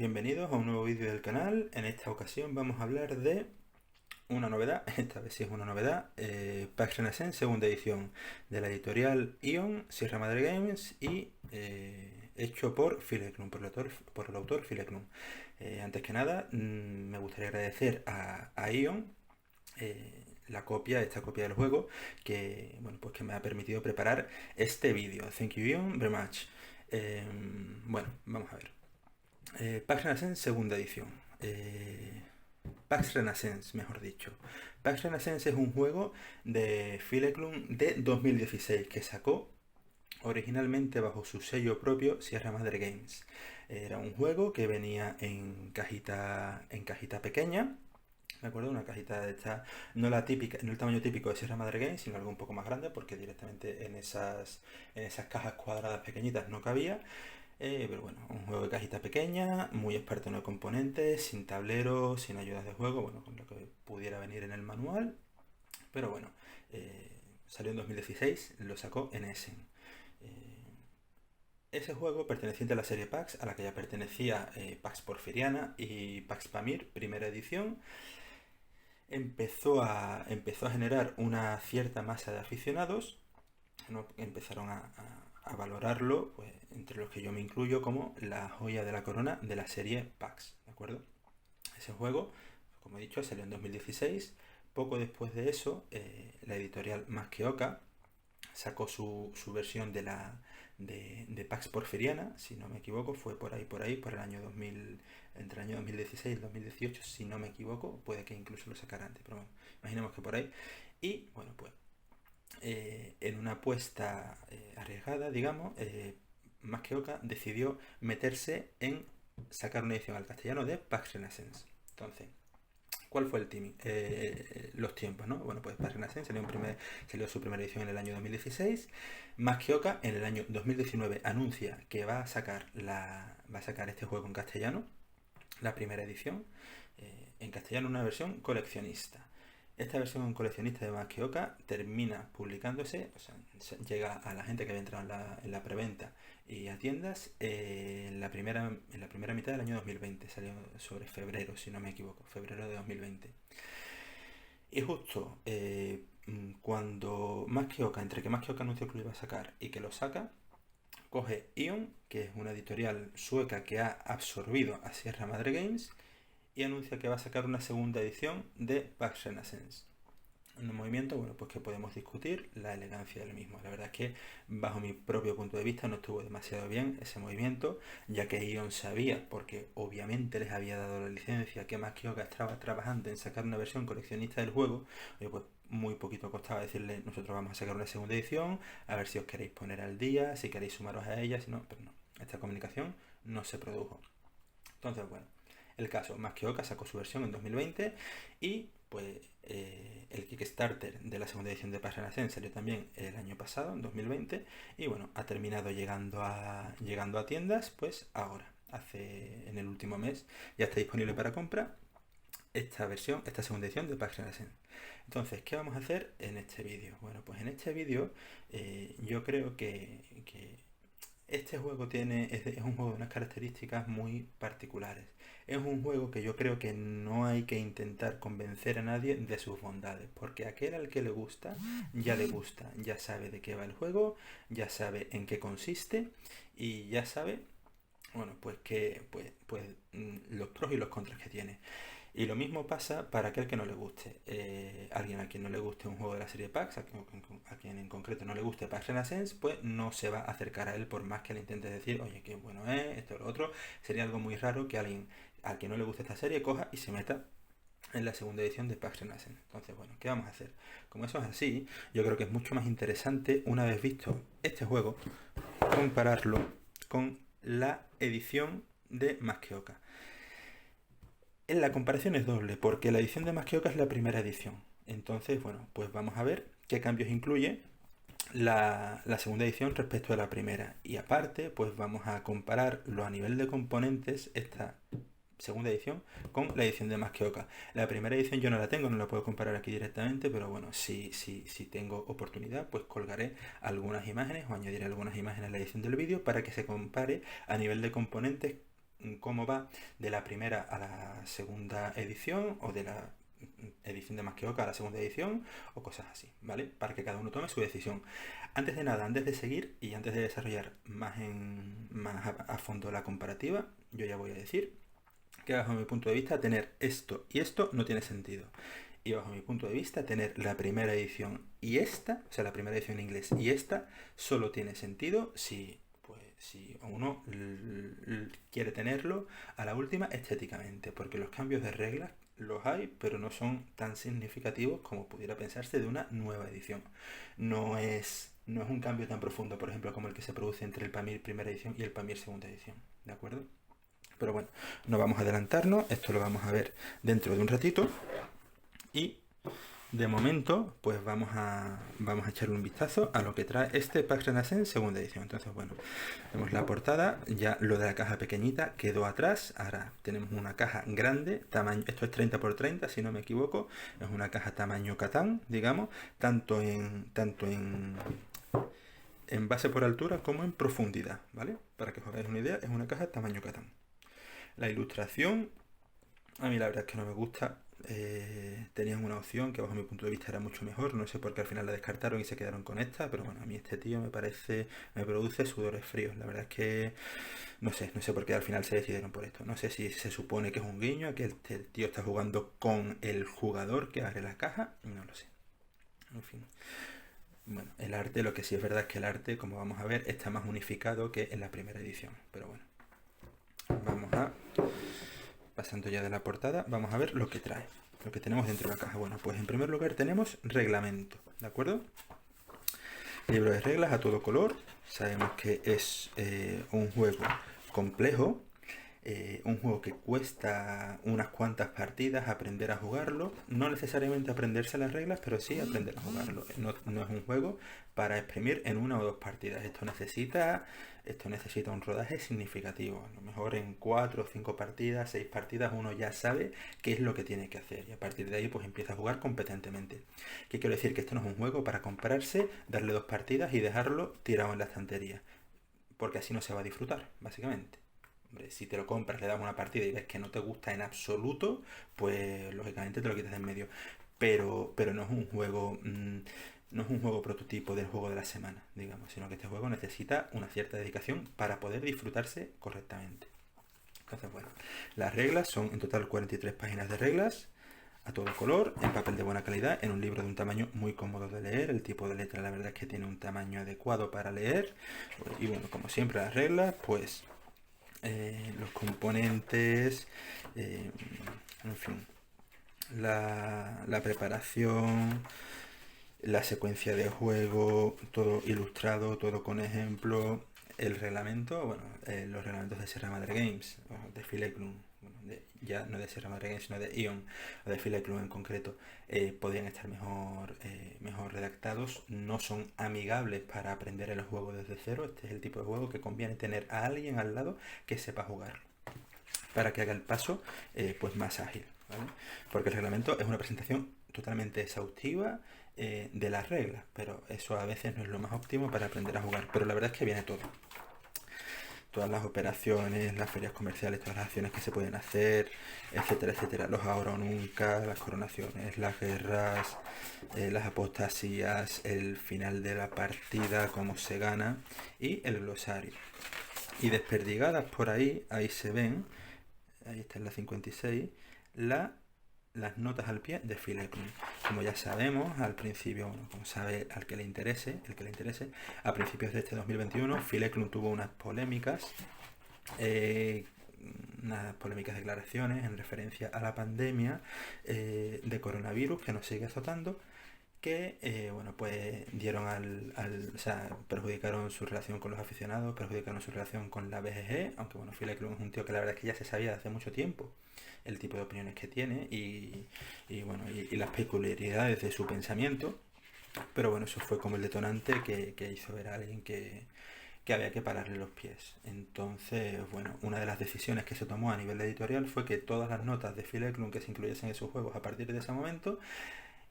Bienvenidos a un nuevo vídeo del canal. En esta ocasión vamos a hablar de una novedad, esta vez sí es una novedad, Pax Renaissance segunda edición, de la editorial Ion, Sierra Madre Games y hecho por Phil Eklund, por el autor Phil Eklund. Antes que nada, me gustaría agradecer a Ion esta copia del juego que, bueno, pues que me ha permitido preparar este vídeo. Thank you Ion very much. Bueno, vamos a ver. Pax Renaissance segunda edición. Pax Renaissance, mejor dicho. Pax Renaissance es un juego de Phil Eklund de 2016 que sacó originalmente bajo su sello propio Sierra Madre Games. Era un juego que venía en cajita pequeña. Me acuerdo, una cajita de esta, no la típica, no el tamaño típico de Sierra Madre Games, sino algo un poco más grande, porque directamente en esas cajas cuadradas pequeñitas no cabía. Pero bueno, un juego de cajita pequeña, muy experto en los componentes, sin tablero, sin ayudas de juego, bueno, con lo que pudiera venir en el manual. Pero bueno, salió en 2016, lo sacó en Essen. Ese juego, perteneciente a la serie Pax, a la que ya pertenecía Pax Porfiriana y Pax Pamir, primera edición, empezó a generar una cierta masa de aficionados, ¿no? Empezaron a valorarlo, pues, entre los que yo me incluyo, como la joya de la corona de la serie Pax, ¿de acuerdo? Ese juego, como he dicho, salió en 2016. Poco después de eso, la editorial Más que Oca sacó su versión de Pax Porfiriana, si no me equivoco, fue por el año 2000, entre el año 2016 y el 2018, si no me equivoco, puede que incluso lo sacara antes, pero bueno, imaginemos que por ahí. Y bueno, pues en una apuesta arriesgada, digamos, Más que Oca decidió meterse en sacar una edición al castellano de Pax Renaissance. Entonces, ¿cuál fue el timing? Los tiempos, ¿no? Bueno, pues Pax Renaissance salió su primera edición en el año 2016. Más que Oca en el año 2019 anuncia que va a sacar este juego en castellano, la primera edición, en castellano, una versión coleccionista. Esta versión coleccionista de Más que Oca termina publicándose, o sea, llega a la gente que había entrado en la preventa y a tiendas en la primera mitad del año 2020. Salió sobre febrero, si no me equivoco, febrero de 2020. Y justo cuando Más que Oca, entre que Más que Oca anunció que lo iba a sacar y que lo saca, coge Ion, que es una editorial sueca que ha absorbido a Sierra Madre Games, y anuncia que va a sacar una segunda edición de Pax Renaissance. Un movimiento, bueno, pues que podemos discutir la elegancia del mismo. La verdad es que, bajo mi propio punto de vista, no estuvo demasiado bien ese movimiento, ya que Ion sabía, porque obviamente les había dado la licencia, que Más que Oca estaba trabajando en sacar una versión coleccionista del juego. Oye, pues muy poquito costaba decirle: nosotros vamos a sacar una segunda edición, a ver si os queréis poner al día, si queréis sumaros a ella, si no, pero no, esta comunicación no se produjo. Entonces, bueno, el caso, Más que Oca sacó su versión en 2020 y pues el Kickstarter de la segunda edición de Pax Renaissance salió también el año pasado, en 2020, y bueno, ha terminado llegando a tiendas, pues ahora, en el último mes, ya está disponible para compra esta segunda edición de Pax Renaissance. Entonces, ¿qué vamos a hacer en este vídeo? Bueno, pues en este vídeo yo creo que este juego es un juego de unas características muy particulares. Es un juego que yo creo que no hay que intentar convencer a nadie de sus bondades, porque aquel al que le gusta, ya sabe de qué va el juego, ya sabe en qué consiste y ya sabe, bueno, pues los pros y los contras que tiene. Y lo mismo pasa para aquel que no le guste. Alguien a quien no le guste un juego de la serie PAX, a quien en concreto no le guste Pax Renaissance, pues no se va a acercar a él por más que le intente decir: oye, qué bueno es, esto o lo otro. Sería algo muy raro que alguien a quien no le guste esta serie coja y se meta en la segunda edición de Pax Renaissance. Entonces, bueno, ¿qué vamos a hacer? Como eso es así, yo creo que es mucho más interesante, una vez visto este juego, compararlo con la edición de Más que Oca. La comparación es doble, porque la edición de Más que Oca es la primera edición. Entonces, bueno, pues vamos a ver qué cambios incluye la segunda edición respecto a la primera. Y aparte, pues vamos a compararlo a nivel de componentes, esta segunda edición, con la edición de Más que Oca. La primera edición yo no la tengo, no la puedo comparar aquí directamente, pero bueno, si tengo oportunidad, pues colgaré algunas imágenes o añadiré algunas imágenes a la edición del vídeo para que se compare a nivel de componentes cómo va de la primera a la segunda edición, o de la edición de Maskioka a la segunda edición, o cosas así, ¿vale? Para que cada uno tome su decisión. Antes de nada, antes de seguir y antes de desarrollar más a fondo la comparativa, yo ya voy a decir que bajo mi punto de vista tener esto y esto no tiene sentido. Y bajo mi punto de vista tener la primera edición y esta, o sea, la primera edición en inglés y esta, solo tiene sentido si uno quiere tenerlo a la última estéticamente, porque los cambios de reglas los hay, pero no son tan significativos como pudiera pensarse de una nueva edición. No es un cambio tan profundo, por ejemplo, como el que se produce entre el Pamir primera edición y el Pamir segunda edición, ¿de acuerdo? Pero bueno, no vamos a adelantarnos, esto lo vamos a ver dentro de un ratito. Y de momento, pues vamos a echarle un vistazo a lo que trae este Pax Renaissance segunda edición. Entonces, bueno, vemos la portada, ya lo de la caja pequeñita quedó atrás. Ahora tenemos una caja grande, tamaño, esto es 30 por 30 si no me equivoco, es una caja tamaño Catán, digamos, tanto en base por altura como en profundidad, ¿vale? Para que os hagáis una idea, es una caja tamaño Catán. La ilustración, a mí la verdad es que no me gusta. Tenían una opción que bajo mi punto de vista era mucho mejor. No sé por qué al final la descartaron y se quedaron con esta, pero bueno, a mí este tío me produce sudores fríos. La verdad es que no sé por qué al final se decidieron por esto. No sé si se supone que es un guiño, que este tío está jugando con el jugador que abre la caja, no lo sé. En fin. Bueno, el arte, lo que sí es verdad es que el arte, como vamos a ver, está más unificado que en la primera edición. Pero bueno, pasando ya de la portada, vamos a ver lo que trae, lo que tenemos dentro de la caja. Bueno, pues en primer lugar tenemos reglamento, ¿de acuerdo? Libro de reglas a todo color. Sabemos que es un juego complejo, un juego que cuesta unas cuantas partidas aprender a jugarlo. No necesariamente aprenderse las reglas, pero sí aprender a jugarlo. No es un juego para exprimir en una o dos partidas. Esto necesita un rodaje significativo. A lo mejor en 4 o 5 partidas, 6 partidas, uno ya sabe qué es lo que tiene que hacer. Y a partir de ahí pues empieza a jugar competentemente. ¿Qué quiero decir? Que esto no es un juego para comprarse, darle 2 partidas y dejarlo tirado en la estantería. Porque así no se va a disfrutar, básicamente. Hombre, si te lo compras, le das una partida y ves que no te gusta en absoluto, pues lógicamente te lo quitas de en medio. Pero no es un juego, no es un juego prototipo del juego de la semana, digamos, sino que este juego necesita una cierta dedicación para poder disfrutarse correctamente. Entonces, bueno, las reglas son en total 43 páginas de reglas, a todo color, en papel de buena calidad, en un libro de un tamaño muy cómodo de leer. El tipo de letra, la verdad es que tiene un tamaño adecuado para leer. Y bueno, como siempre las reglas, pues los componentes, en fin, la preparación, la secuencia de juego, todo ilustrado, todo con ejemplo, el reglamento, bueno, los reglamentos de Sierra Madre Games, o de Phil Eklund, bueno, ya no de Sierra Madre Games, sino de Ion, o de Phil Eklund en concreto, podrían estar mejor redactados. No son amigables para aprender el juego desde cero. Este es el tipo de juego que conviene tener a alguien al lado que sepa jugar, para que haga el paso pues más ágil, ¿vale? Porque el reglamento es una presentación totalmente exhaustiva de las reglas, pero eso a veces no es lo más óptimo para aprender a jugar. Pero la verdad es que viene todo. Todas las operaciones, las ferias comerciales, todas las acciones que se pueden hacer, etcétera, etcétera. Los ahora o nunca, las coronaciones, las guerras, las apostasías, el final de la partida, cómo se gana, y el glosario. Y desperdigadas por ahí se ven, ahí está en la 56, las notas al pie de Phil Eklund. Como ya sabemos, al principio, bueno, como sabe el que le interese, a principios de este 2021, Phil Eklund tuvo unas polémicas declaraciones en referencia a la pandemia de coronavirus que nos sigue azotando, que bueno, pues dieron o sea, perjudicaron su relación con los aficionados, perjudicaron su relación con la BGG, aunque bueno, Phil Eklund es un tío que la verdad es que ya se sabía hace mucho tiempo el tipo de opiniones que tiene y bueno, y las peculiaridades de su pensamiento. Pero bueno, eso fue como el detonante que hizo ver a alguien que había que pararle los pies. Entonces, bueno, una de las decisiones que se tomó a nivel editorial fue que todas las notas de Phil Eklund que se incluyesen en sus juegos a partir de ese momento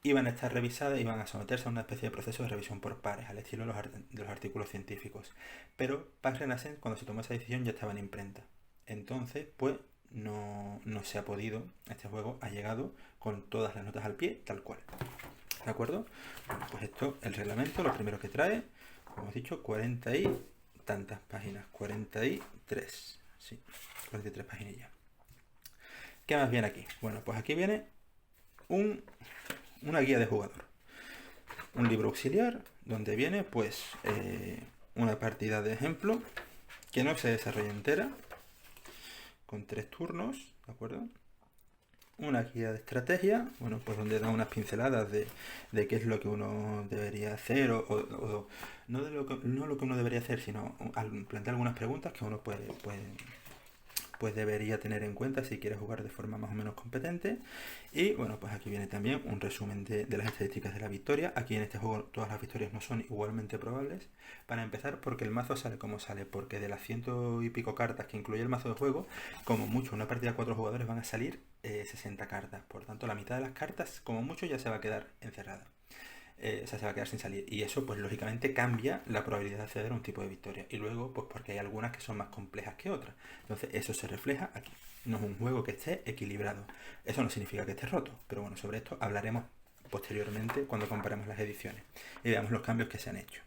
iban a estar revisadas, iban a someterse a una especie de proceso de revisión por pares, al estilo de los artículos científicos. Pero Pax Renaissance, cuando se tomó esa decisión, ya estaba en imprenta. Entonces, pues no se ha podido, este juego ha llegado con todas las notas al pie, tal cual. ¿De acuerdo? Bueno, pues esto, el reglamento, lo primero que trae, como hemos dicho, 40 y tantas páginas, 43, sí, 43 páginas. ¿Qué más viene aquí? Bueno, pues aquí viene una guía de jugador, un libro auxiliar, donde viene pues una partida de ejemplo, que no se desarrolla entera, con 3 turnos, ¿de acuerdo? Una guía de estrategia, bueno, pues donde da unas pinceladas de qué es lo que uno debería hacer, o no, no lo que uno debería hacer, sino plantear algunas preguntas que uno pues debería tener en cuenta si quiere jugar de forma más o menos competente. Y bueno, pues aquí viene también un resumen de las estadísticas de la victoria. Aquí en este juego todas las victorias no son igualmente probables. Para empezar, porque el mazo sale como sale, porque de las 100 y pico cartas que incluye el mazo de juego, como mucho una partida de 4 jugadores van a salir 60 cartas. Por tanto, la mitad de las cartas, como mucho, ya se va a quedar encerrada. O sea, se va a quedar sin salir. Y eso, pues lógicamente cambia la probabilidad de acceder a un tipo de victoria. Y luego, pues porque hay algunas que son más complejas que otras. Entonces, eso se refleja aquí. No es un juego que esté equilibrado. Eso no significa que esté roto. Pero bueno, sobre esto hablaremos posteriormente cuando comparemos las ediciones y veamos los cambios que se han hecho.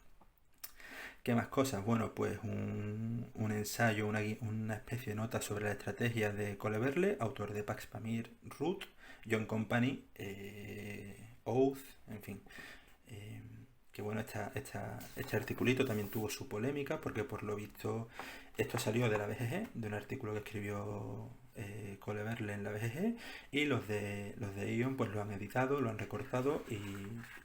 ¿Qué más cosas? Bueno, pues un ensayo, una especie de nota sobre la estrategia de Coleverle, autor de Pax Pamir, Root, John Company, Oath, en fin. Que bueno, este articulito también tuvo su polémica porque por lo visto esto salió de la BGG, de un artículo que escribió Coleverle en la BGG, y los de Ion pues lo han editado, lo han recortado y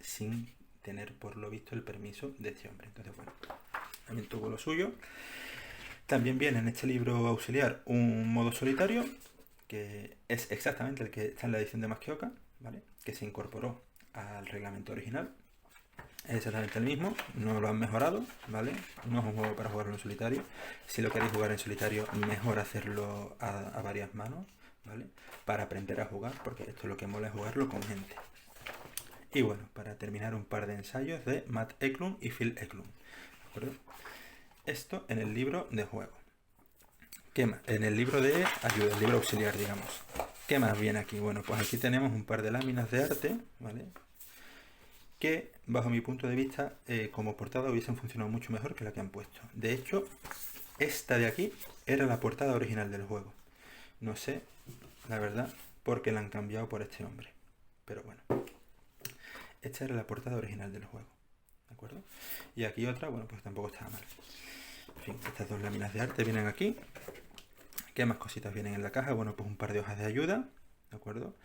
sin tener por lo visto el permiso de este hombre. Entonces bueno, también tuvo lo suyo. También viene en este libro auxiliar un modo solitario que es exactamente el que está en la edición de Maschioca, ¿vale? Que se incorporó al reglamento original. Es exactamente el mismo, no lo han mejorado, ¿vale? No es un juego para jugarlo en solitario. Si lo queréis jugar en solitario, mejor hacerlo a varias manos, ¿vale? Para aprender a jugar, porque esto es lo que mola, es jugarlo con gente. Y bueno, para terminar, un par de ensayos de Matt Eklund y Phil Eklund, ¿de acuerdo? Esto en el libro de juego. ¿Qué más? En el libro de ayuda, el libro auxiliar, digamos. ¿Qué más viene aquí? Bueno, pues aquí tenemos un par de láminas de arte, ¿vale? Que, bajo mi punto de vista, como portada hubiesen funcionado mucho mejor que la que han puesto. De hecho, esta de aquí era la portada original del juego. No sé, la verdad, por qué la han cambiado por este hombre. Pero bueno, esta era la portada original del juego, ¿de acuerdo? Y aquí otra, bueno, pues tampoco estaba mal. En fin, estas dos láminas de arte vienen aquí. ¿Qué más cositas vienen en la caja? Bueno, pues un par de hojas de ayuda, ¿de acuerdo?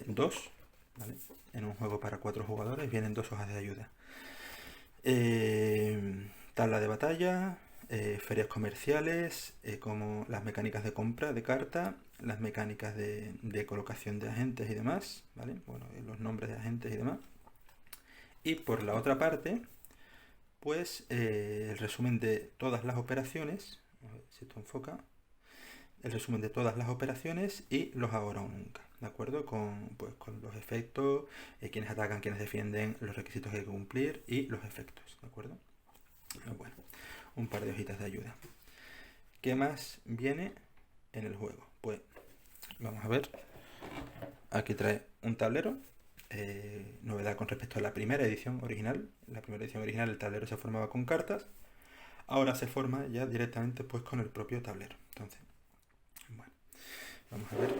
Dos, ¿vale? En un juego para 4 jugadores vienen 2 hojas de ayuda. Tabla de batalla, ferias comerciales, como las mecánicas de compra de carta, las mecánicas de colocación de agentes y demás, ¿vale? Bueno, los nombres de agentes y demás. Y por la otra parte, pues el resumen de todas las operaciones, a ver si esto enfoca, el resumen de todas las operaciones y los ahora o nunca, ¿de acuerdo? Con los efectos, quienes atacan, quienes defienden, los requisitos que hay que cumplir y los efectos, ¿de acuerdo? Bueno, un par de hojitas de ayuda. ¿Qué más viene en el juego? Pues vamos a ver. Aquí trae un tablero. Novedad con respecto a la primera edición original. En la primera edición original el tablero se formaba con cartas. Ahora se forma ya directamente pues con el propio tablero. Entonces, bueno, vamos a ver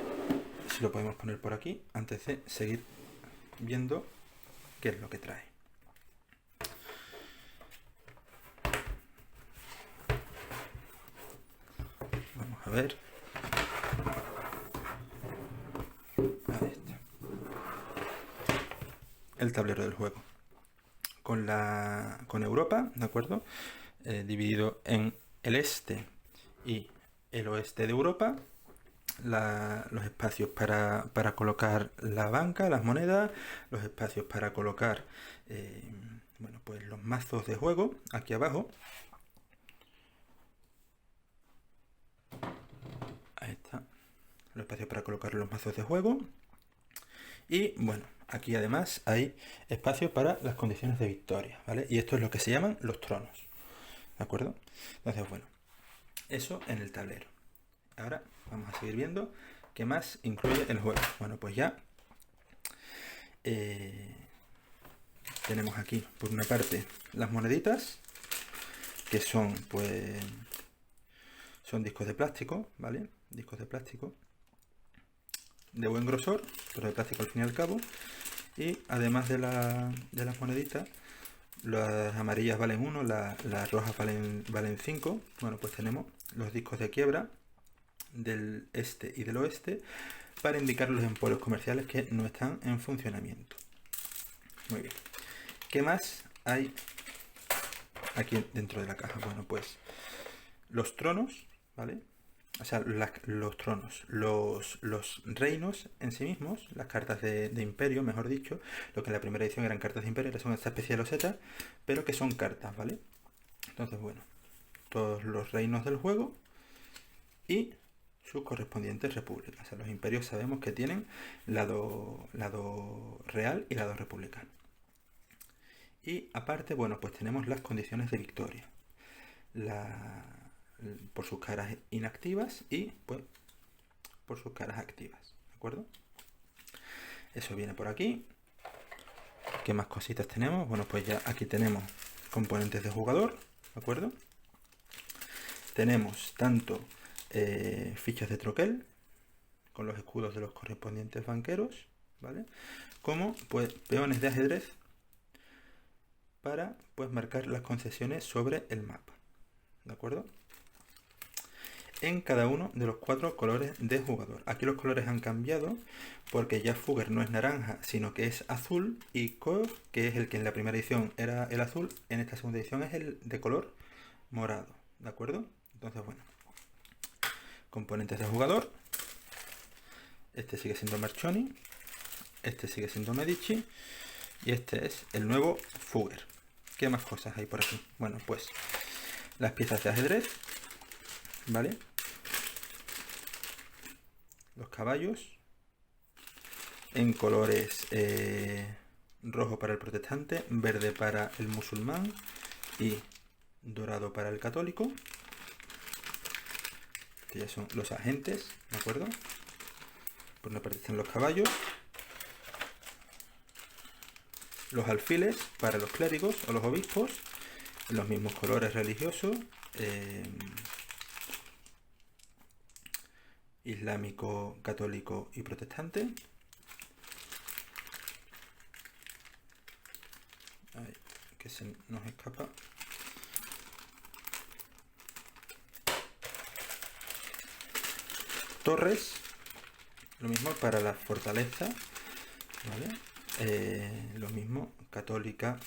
si lo podemos poner por aquí antes de seguir viendo qué es lo que trae. Vamos a ver. Ahí está. El tablero del juego. Con Europa, ¿de acuerdo? Dividido en el este y el oeste de Europa. Los espacios para colocar la banca, las monedas, los espacios para colocar bueno, pues los mazos de juego aquí abajo. Ahí está. Los espacios para colocar los mazos de juego. Y bueno, aquí además hay espacio para las condiciones de victoria, ¿vale? Y esto es lo que se llaman los tronos, ¿de acuerdo? Entonces, bueno, eso en el tablero. Ahora vamos a seguir viendo qué más incluye el juego. Bueno, pues ya tenemos aquí por una parte las moneditas, que son pues son discos de plástico, ¿vale? Discos de plástico de buen grosor, pero de plástico al fin y al cabo. Y además de las moneditas, las amarillas valen 1, las rojas valen 5. Bueno, pues tenemos los discos de quiebra del este y del oeste para indicar los emporios comerciales que no están en funcionamiento. Muy bien. ¿Qué más hay aquí dentro de la caja? Bueno, pues los tronos, ¿vale? O sea, los tronos, los reinos en sí mismos, las cartas de imperio, mejor dicho, lo que en la primera edición eran cartas de imperio, ahora son esta especie de losetas, pero que son cartas, ¿vale? Entonces, bueno, todos los reinos del juego y sus correspondientes repúblicas. O sea, los imperios sabemos que tienen lado real y lado republicano. Y aparte, bueno, pues tenemos las condiciones de victoria. Por sus caras inactivas y pues por sus caras activas, ¿de acuerdo? Eso viene por aquí. ¿Qué más cositas tenemos? Bueno, pues ya aquí tenemos componentes de jugador, ¿de acuerdo? Tenemos tanto fichas de troquel con los escudos de los correspondientes banqueros, ¿vale? Como pues peones de ajedrez para pues marcar las concesiones sobre el mapa, ¿de acuerdo? En cada uno de los 4 colores de jugador. Aquí los colores han cambiado porque ya Fugger no es naranja, sino que es azul, y Koch, que es el que en la primera edición era el azul, en esta segunda edición es el de color morado, ¿de acuerdo? Entonces, bueno, componentes de jugador. Este sigue siendo Marchoni, este sigue siendo Medici, y este es el nuevo Fugger. ¿Qué más cosas hay por aquí? Bueno, pues las piezas de ajedrez, ¿vale? Los caballos en colores rojo para el protestante, verde para el musulmán y dorado para el católico. Que ya son los agentes, ¿de acuerdo? Por una parte están los caballos, los alfiles para los clérigos o los obispos, en los mismos colores religiosos, islámico, católico y protestante. Ay, que se nos escapa. Torres, lo mismo para la fortaleza, ¿vale? Lo mismo, católica,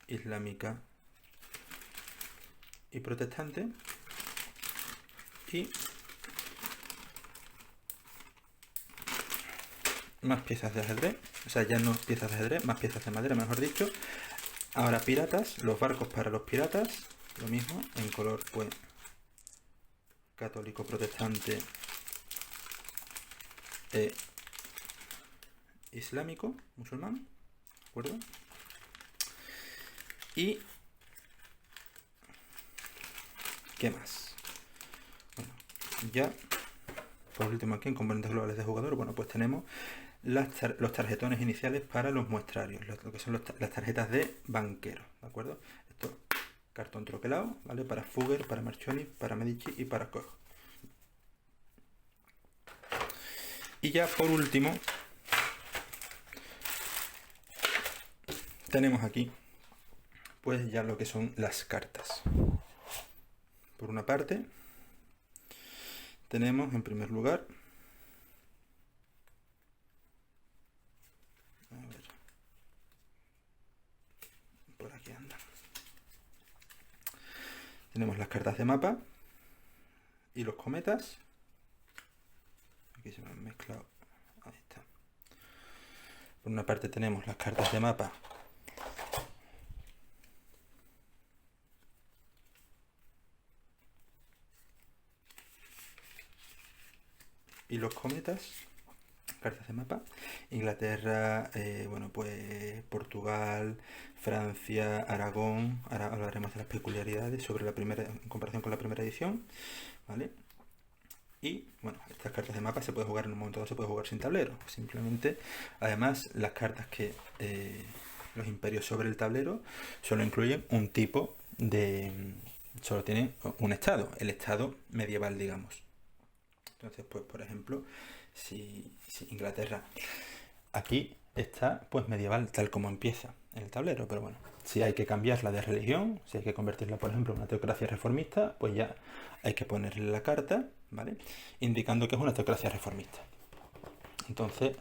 islámica y protestante. Y más piezas de ajedrez, o sea, ya no piezas de ajedrez, más piezas de madera, mejor dicho. Ahora piratas, los barcos para los piratas, lo mismo, en color pues católico, protestante e islámico, musulmán, ¿de acuerdo? Y ¿qué más? Bueno, ya por último aquí en componentes globales de jugador, bueno, pues tenemos los tarjetones iniciales para los muestrarios, lo que son las tarjetas de banquero, ¿de acuerdo? Esto, cartón troquelado, ¿vale? Para Fugger, para Marchoni, para Medici y para Koch. Y ya por último tenemos aquí pues ya lo que son las cartas. Por una parte tenemos en primer lugar, a ver, por aquí anda, tenemos las cartas de mapa y los cometas. Aquí se me han mezclado, ahí está. Por una parte tenemos las cartas de mapa y los cometas, cartas de mapa. Inglaterra, bueno, pues Portugal, Francia, Aragón. Ahora hablaremos de las peculiaridades sobre la primera, en comparación con la primera edición, ¿vale? Y bueno, estas cartas de mapa se puede jugar en un momento dado, se puede jugar sin tablero. Simplemente, además, las cartas que los imperios sobre el tablero solo incluyen un tipo de. Solo tienen un estado, el estado medieval, digamos. Entonces, pues, por ejemplo, si Inglaterra aquí está, pues medieval, tal como empieza en el tablero, pero bueno, si hay que cambiarla de religión, si hay que convertirla, por ejemplo, en una teocracia reformista, pues ya hay que ponerle la carta, ¿vale? Indicando que es una teocracia reformista. Entonces,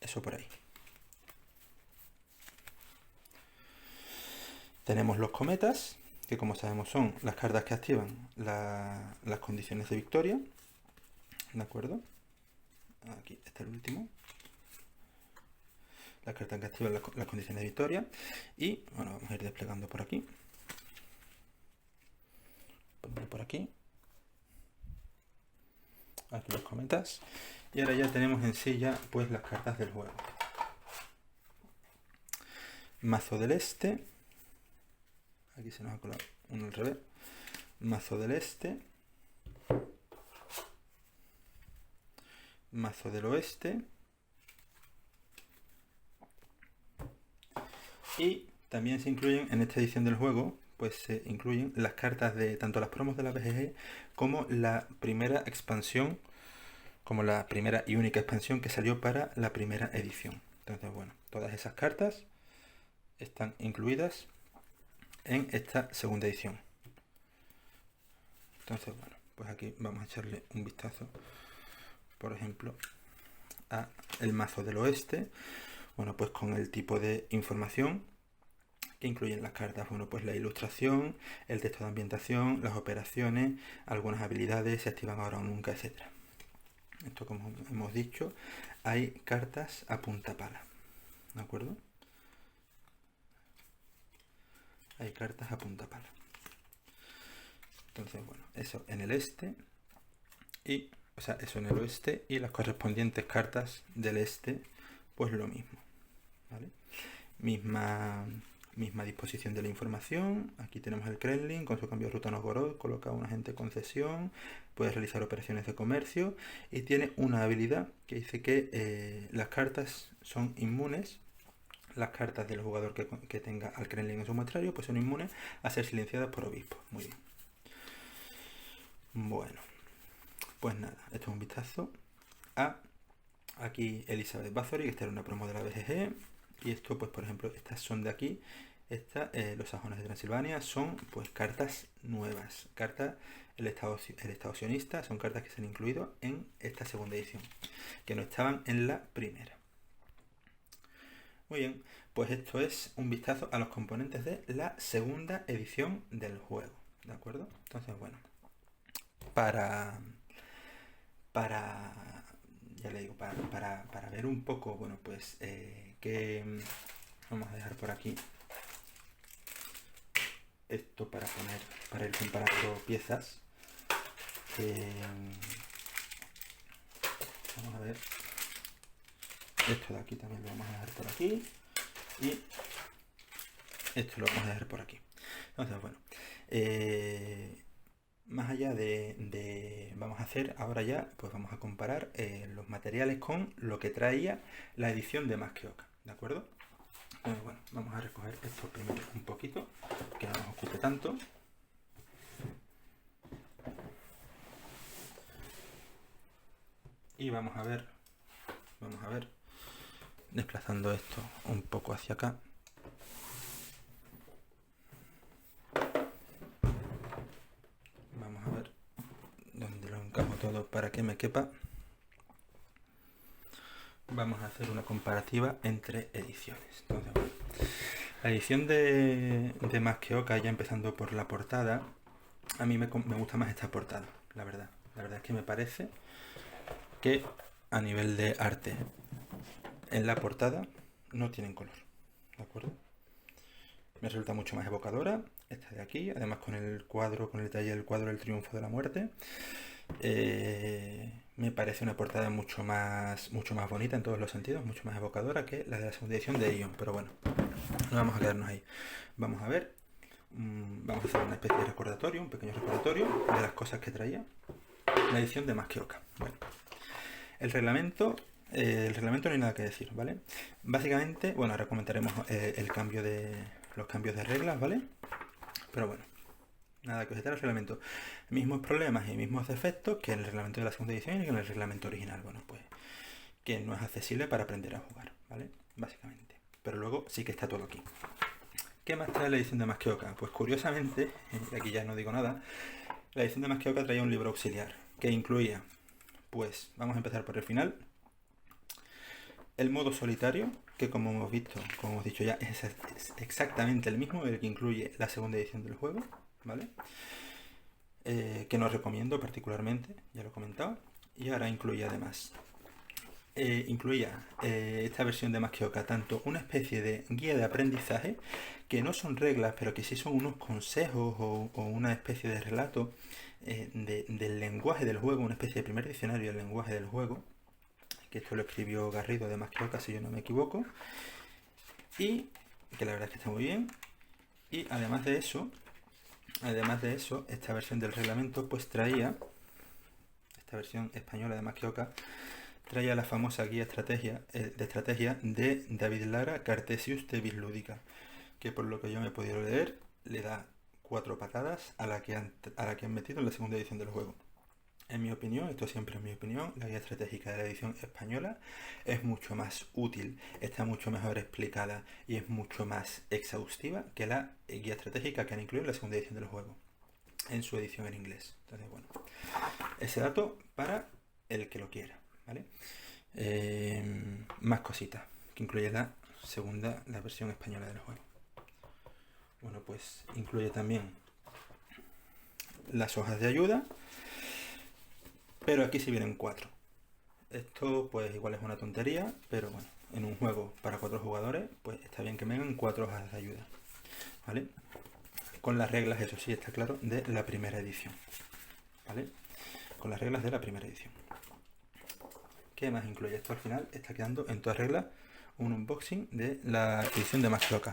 eso por ahí. Tenemos los cometas, que como sabemos son las cartas que activan las condiciones de victoria, ¿de acuerdo? Aquí está el último. Las cartas que activan las condiciones de victoria. Y, bueno, vamos a ir desplegando por aquí. Pongo por aquí. Aquí los cometas. Y ahora ya tenemos en sí ya, pues, las cartas del juego. Mazo del Este. Aquí se nos ha colado uno al revés. Mazo del Este. Mazo del Oeste. Y también se incluyen en esta edición del juego, pues se incluyen las cartas de tanto las promos de la BGG como la primera expansión, como la primera y única expansión que salió para la primera edición. Entonces, bueno, todas esas cartas están incluidas en esta segunda edición. Entonces, bueno, pues aquí vamos a echarle un vistazo, por ejemplo, a el mazo del oeste. Bueno, pues con el tipo de información que incluyen las cartas, bueno, pues la ilustración, el texto de ambientación, las operaciones, algunas habilidades, se activan ahora o nunca, etc. Esto, como hemos dicho, hay cartas a punta pala, ¿de acuerdo? Hay cartas a punta pala. Entonces, bueno, eso en el este y, o sea, eso en el oeste y las correspondientes cartas del este, pues lo mismo, ¿vale? Misma disposición de la información. Aquí tenemos el Kremlin con su cambio de ruta Novgorod, coloca un agente de concesión, puede realizar operaciones de comercio y tiene una habilidad que dice que las cartas son inmunes. Las cartas del jugador que tenga al Kremlin en su muestrario pues son inmunes a ser silenciadas por obispos. Muy bien. Bueno, pues nada, esto es un vistazo a aquí Elizabeth Bathory, que esta era una promo de la BGG. Y esto, pues por ejemplo, estas son de aquí. Los sajones de Transilvania son pues cartas nuevas. Cartas, el estado sionista, son cartas que se han incluido en esta segunda edición, que no estaban en la primera. Muy bien, pues esto es un vistazo a los componentes de la segunda edición del juego, ¿de acuerdo? Entonces, bueno, para ya le digo, para ver un poco, bueno, pues que vamos a dejar por aquí esto para ir comparando piezas. Vamos a ver, esto de aquí también lo vamos a dejar por aquí y esto lo vamos a dejar por aquí. Entonces, bueno, más allá vamos a hacer ahora ya, pues vamos a comparar los materiales con lo que traía la edición de Más que Oca, ¿de acuerdo? Bueno, vamos a recoger esto primero un poquito, que no nos ocupe tanto. Y vamos a ver, desplazando esto un poco hacia acá. Vamos a ver dónde lo encajo todo para que me quepa. Vamos a hacer una comparativa entre ediciones. Entonces, bueno, la edición de Más que Oca, ya empezando por la portada, a mí me gusta más esta portada, la verdad. La verdad es que me parece que a nivel de arte en la portada no tienen color, ¿de acuerdo? Me resulta mucho más evocadora esta de aquí, además con el cuadro, con el detalle del cuadro del triunfo de la muerte. me parece una portada mucho más bonita en todos los sentidos, mucho más evocadora que la de la segunda edición de Ion. Pero bueno, no vamos a quedarnos ahí. Vamos a ver, vamos a hacer una especie de recordatorio, un pequeño recordatorio de las cosas que traía la edición de Maschioca. Bueno, el reglamento no hay nada que decir, ¿vale? Básicamente, bueno, ahora comentaremos los cambios de reglas, ¿vale? Pero bueno, nada que objetar al reglamento. Mismos problemas y mismos defectos que en el reglamento de la segunda edición y que en el reglamento original. Bueno, pues que no es accesible para aprender a jugar, ¿vale? Básicamente. Pero luego sí que está todo aquí. ¿Qué más trae la edición de Maschioca? Pues curiosamente, aquí ya no digo nada, la edición de Maschioca traía un libro auxiliar que incluía, pues vamos a empezar por el final, el modo solitario, que como hemos visto, como hemos dicho ya, es exactamente el mismo, el que incluye la segunda edición del juego, ¿vale? Que no recomiendo particularmente, ya lo he comentado. Y ahora incluye además, incluía esta versión de Maschioca tanto una especie de guía de aprendizaje, que no son reglas, pero que sí son unos consejos o una especie de relato del lenguaje del juego, una especie de primer diccionario del lenguaje del juego, que esto lo escribió Garrido de Maschioca, si yo no me equivoco, y que la verdad es que está muy bien. Y además de eso, esta versión del reglamento pues traía, esta versión española de Maschioca, traía la famosa guía de estrategia de David Lara, Cartesius Tevis Lúdica, que por lo que yo me he podido leer, le da 4 patadas a la que han metido en la segunda edición del juego. En mi opinión, esto siempre es mi opinión, la guía estratégica de la edición española es mucho más útil, está mucho mejor explicada y es mucho más exhaustiva que la guía estratégica que han incluido en la segunda edición del juego, en su edición en inglés. Entonces, bueno, ese dato para el que lo quiera, ¿vale? Más cositas que incluye la versión española del juego. Bueno, pues incluye también las hojas de ayuda, pero aquí sí vienen 4. Esto pues igual es una tontería, pero bueno, en un juego para 4 jugadores, pues está bien que vengan 4 hojas de ayuda, ¿vale? Con las reglas, eso sí, está claro, de la primera edición, ¿vale? Con las reglas de la primera edición. ¿Qué más incluye? Esto al final está quedando en todas reglas un unboxing de la edición de Maschioca.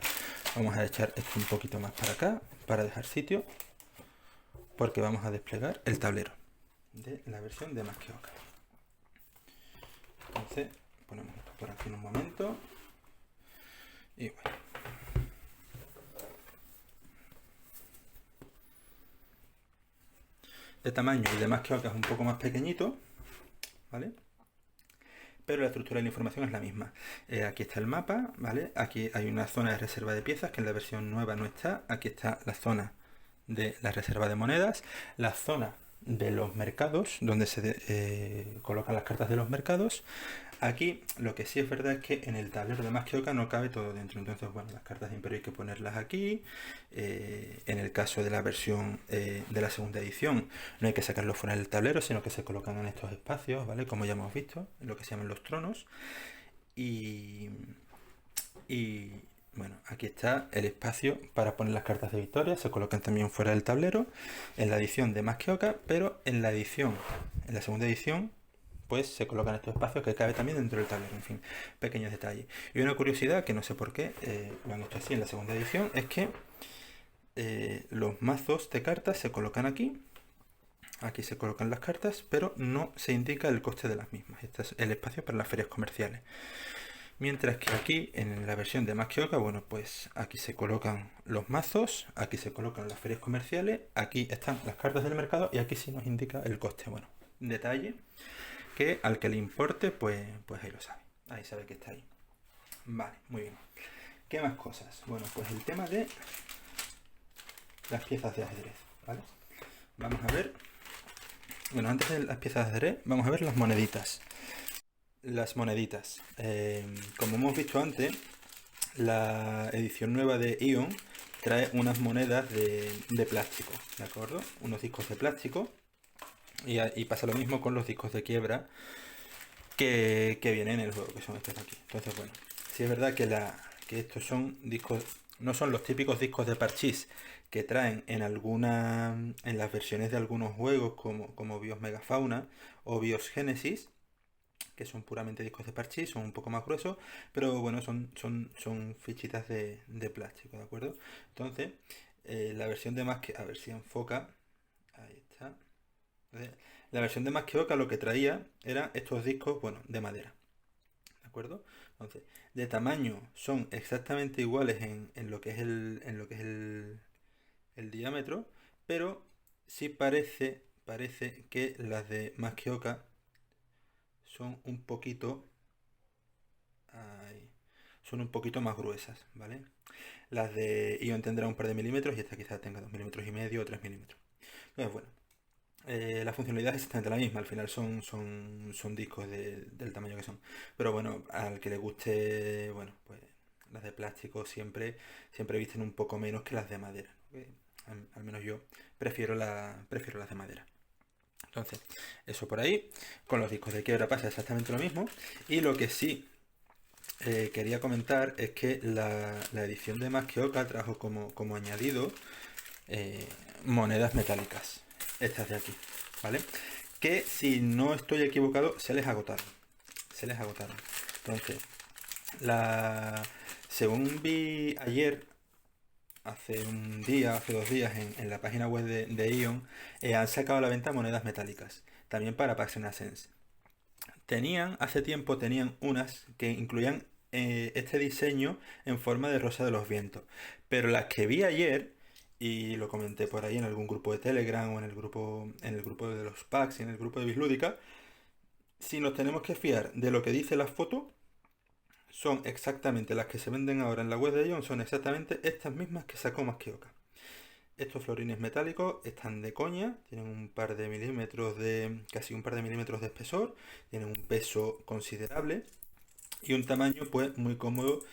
Vamos a echar esto un poquito más para acá, para dejar sitio, porque vamos a desplegar el tablero de la versión de Maschioca. Entonces ponemos esto por aquí en un momento y bueno, de tamaño y de Maschioca es un poco más pequeñito, ¿vale? Pero la estructura de la información es la misma. Aquí está el mapa, ¿vale? Aquí hay una zona de reserva de piezas que en la versión nueva no está. Aquí está la zona de la reserva de monedas, la zona de los mercados, donde se colocan las cartas de los mercados. Aquí lo que sí es verdad es que en el tablero de Maschioca no cabe todo dentro, entonces bueno, las cartas de imperio hay que ponerlas aquí. En el caso de la versión de la segunda edición no hay que sacarlo fuera del tablero, sino que se colocan en estos espacios, ¿vale? Como ya hemos visto, en lo que se llaman los tronos. Y bueno, aquí está el espacio para poner las cartas de victoria, se colocan también fuera del tablero, en la edición de Maschioca, pero en la segunda edición, pues se colocan estos espacios que cabe también dentro del tablero, en fin, pequeños detalles. Y una curiosidad, que no sé por qué lo han hecho así en la segunda edición, es que los mazos de cartas se colocan aquí se colocan las cartas, pero no se indica el coste de las mismas. Este es el espacio para las ferias comerciales. Mientras que aquí, en la versión de Maschioca, bueno, pues aquí se colocan los mazos, aquí se colocan las ferias comerciales, aquí están las cartas del mercado y aquí sí nos indica el coste. Bueno, detalle que al que le importe, pues ahí lo sabe. Ahí sabe que está ahí. Vale, muy bien. ¿Qué más cosas? Bueno, pues el tema de las piezas de ajedrez, ¿vale? Vamos a ver. Bueno, antes de las piezas de ajedrez, vamos a ver las moneditas. Las moneditas. Como hemos visto antes, la edición nueva de Ion trae unas monedas de plástico, ¿de acuerdo? Unos discos de plástico. Y pasa lo mismo con los discos de quiebra que vienen en el juego, que son estos de aquí. Entonces, bueno, sí es verdad que estos son discos, no son los típicos discos de parchís que traen en las versiones de algunos juegos como BIOS Megafauna o BIOS Genesis, que son puramente discos de parchís, son un poco más gruesos, pero bueno, son fichitas de plástico, ¿de acuerdo? Entonces, la versión de más que, a ver si enfoca, ahí está. La versión de más que Oca lo que traía eran estos discos, bueno, de madera, ¿de acuerdo? Entonces, de tamaño son exactamente iguales en lo que es el diámetro, pero sí parece que las de más que Oca son un poquito, ahí, son un poquito más gruesas, ¿vale? Las de Ion tendrá un par de milímetros y esta quizás tenga 2,5 milímetros o 3 milímetros. Entonces, bueno, la funcionalidad es exactamente la misma, al final son discos del tamaño que son. Pero bueno, al que le guste, bueno, pues las de plástico siempre visten un poco menos que las de madera, ¿no? Al menos yo prefiero las de madera. Entonces, eso por ahí. Con los discos de quiebra pasa exactamente lo mismo. Y lo que sí quería comentar es que la edición de Más que Oca trajo como añadido eh, monedas metálicas. Estas de aquí, ¿vale? Que si no estoy equivocado, se les agotaron. Se les agotaron. Entonces, la... según vi ayer, hace un día, hace 2 días, en la página web de Ion, han sacado a la venta monedas metálicas. También para Pax Sense. Hace tiempo tenían unas que incluían este diseño en forma de rosa de los vientos. Pero las que vi ayer, y lo comenté por ahí en algún grupo de Telegram o en el grupo de los packs y en el grupo de Bislúdica, si nos tenemos que fiar de lo que dice la foto, son exactamente las que se venden ahora en la web de Ion, son exactamente estas mismas que sacó Maskioka. Estos florines metálicos están de coña, tienen casi un par de milímetros de espesor, tienen un peso considerable y un tamaño pues muy cómodo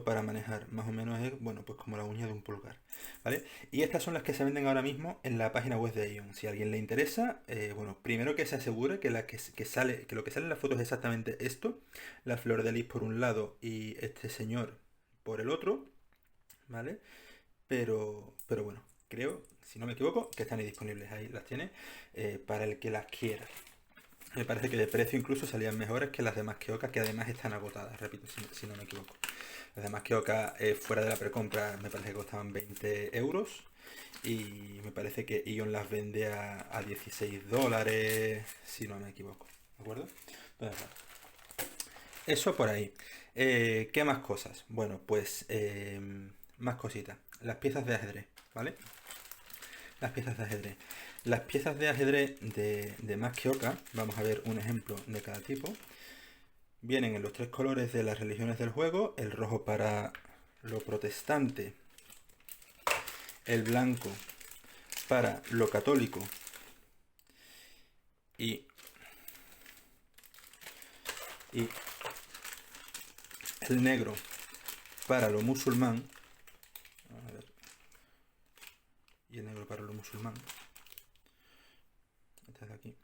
para manejar. Más o menos es, bueno, pues como la uña de un pulgar, ¿vale? Y estas son las que se venden ahora mismo en la página web de Ion. Si a alguien le interesa, bueno, primero que se asegure que que lo que sale en la foto es exactamente esto, la flor de lis por un lado y este señor por el otro, ¿vale? Pero bueno, creo, si no me equivoco, que están ahí disponibles. Ahí las tiene para el que las quiera. Me parece que de precio incluso salían mejores que las demás Keoka, que además están agotadas, repito, si no me equivoco. Las demás Keoka fuera de la precompra me parece que costaban 20 euros. Y me parece que Ion las vende a 16 dólares, si no me equivoco. ¿De acuerdo? Entonces, bueno, eso por ahí. ¿Qué más cosas? Bueno, pues más cositas. Las piezas de ajedrez, ¿vale? Las piezas de ajedrez. Las piezas de ajedrez de Más que Oca, vamos a ver un ejemplo de cada tipo. Vienen en los 3 colores de las religiones del juego: el rojo para lo protestante, el blanco para lo católico y el negro para lo musulmán. A ver. Y el negro para lo musulmán. Este es de aquí.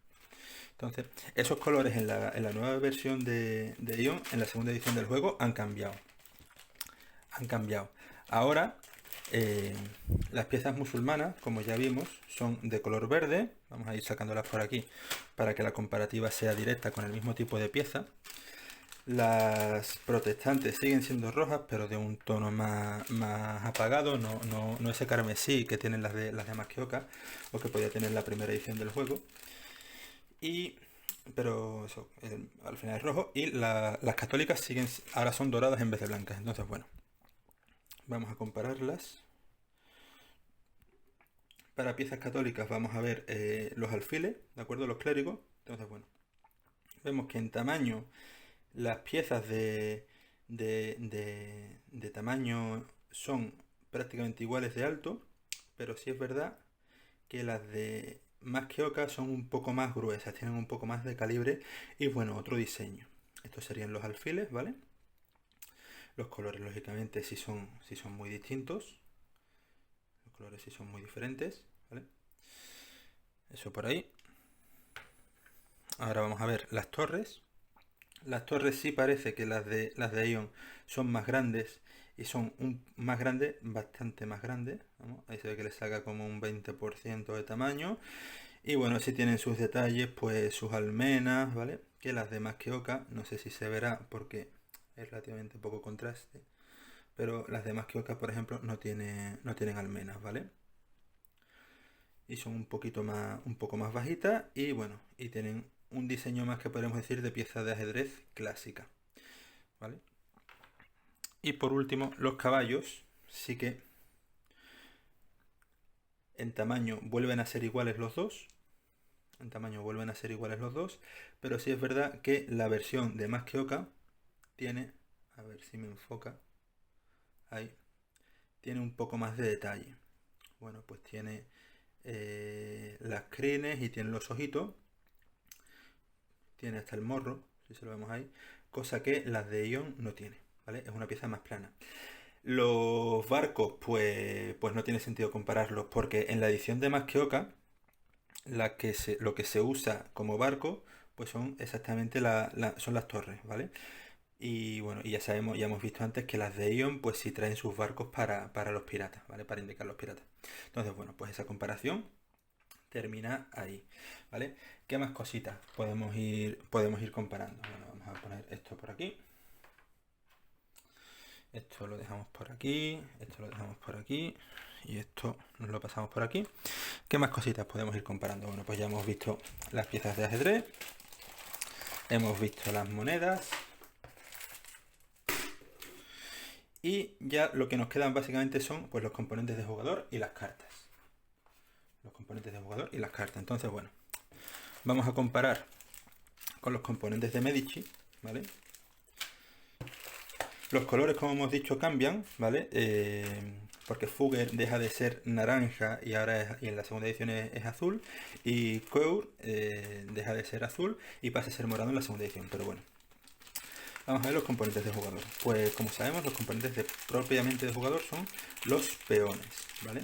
Entonces, esos colores en la nueva versión de Ion, en la segunda edición del juego, han cambiado. Han cambiado. Ahora, las piezas musulmanas, como ya vimos, son de color verde. Vamos a ir sacándolas por aquí para que la comparativa sea directa con el mismo tipo de pieza. Las protestantes siguen siendo rojas, pero de un tono más apagado, no ese carmesí que tienen las de Maskioka o que podía tener la primera edición del juego. Pero eso, al final es rojo. Y las católicas ahora son doradas en vez de blancas. Entonces, bueno, vamos a compararlas. Para piezas católicas vamos a ver los alfiles, ¿de acuerdo? Los clérigos. Entonces, bueno, vemos que en tamaño las piezas de tamaño son prácticamente iguales de alto, pero sí es verdad que las de Más que Oca son un poco más gruesas, tienen un poco más de calibre y bueno, otro diseño. Estos serían los alfiles, ¿vale? Los colores, lógicamente, sí son muy distintos. Los colores sí son muy diferentes, ¿vale? Eso por ahí. Ahora vamos a ver las torres. Las torres sí parece que las de Ion son más grandes y son más grandes, bastante más grandes. ¿Vamos? Ahí se ve que le saca como un 20% de tamaño. Y bueno, sí tienen sus detalles, pues sus almenas, ¿vale? Que las demás Kyoka, no sé si se verá porque es relativamente poco contraste, pero las demás Kyoka, por ejemplo, no tienen almenas, ¿vale? Y son un poco más bajitas y bueno, y tienen un diseño más que podemos decir de pieza de ajedrez clásica, ¿vale? Y por último, los caballos sí que en tamaño vuelven a ser iguales los dos. En tamaño vuelven a ser iguales los dos. Pero sí es verdad que la versión de Más que Oca tiene, a ver si me enfoca, ahí, tiene un poco más de detalle. Bueno, pues tiene las crines y tiene los ojitos. Tiene hasta el morro, si se lo vemos ahí. Cosa que las de Ion no tiene, ¿vale? Es una pieza más plana. Los barcos, pues no tiene sentido compararlos porque en la edición de Más que Oca, lo que se usa como barco, pues son exactamente son las torres, ¿vale? Y bueno, y ya sabemos, ya hemos visto antes que las de Ion, pues sí traen sus barcos para los piratas, ¿vale? Para indicar los piratas. Entonces, bueno, pues esa comparación termina ahí, ¿vale? ¿Qué más cositas podemos ir comparando? Bueno, vamos a poner esto por aquí. Esto lo dejamos por aquí, esto lo dejamos por aquí y esto nos lo pasamos por aquí. ¿Qué más cositas podemos ir comparando? Bueno, pues ya hemos visto las piezas de ajedrez, hemos visto las monedas y ya lo que nos quedan básicamente son pues los componentes de jugador y las cartas. Los componentes de jugador y las cartas. Entonces, bueno, vamos a comparar con los componentes de Medici, ¿vale? Los colores, como hemos dicho, cambian, ¿vale? Porque Fugger deja de ser naranja y ahora y en la segunda edición es azul. Y Coeur deja de ser azul y pasa a ser morado en la segunda edición. Pero bueno, vamos a ver los componentes de jugador. Pues como sabemos, los componentes propiamente de jugador son los peones, ¿vale?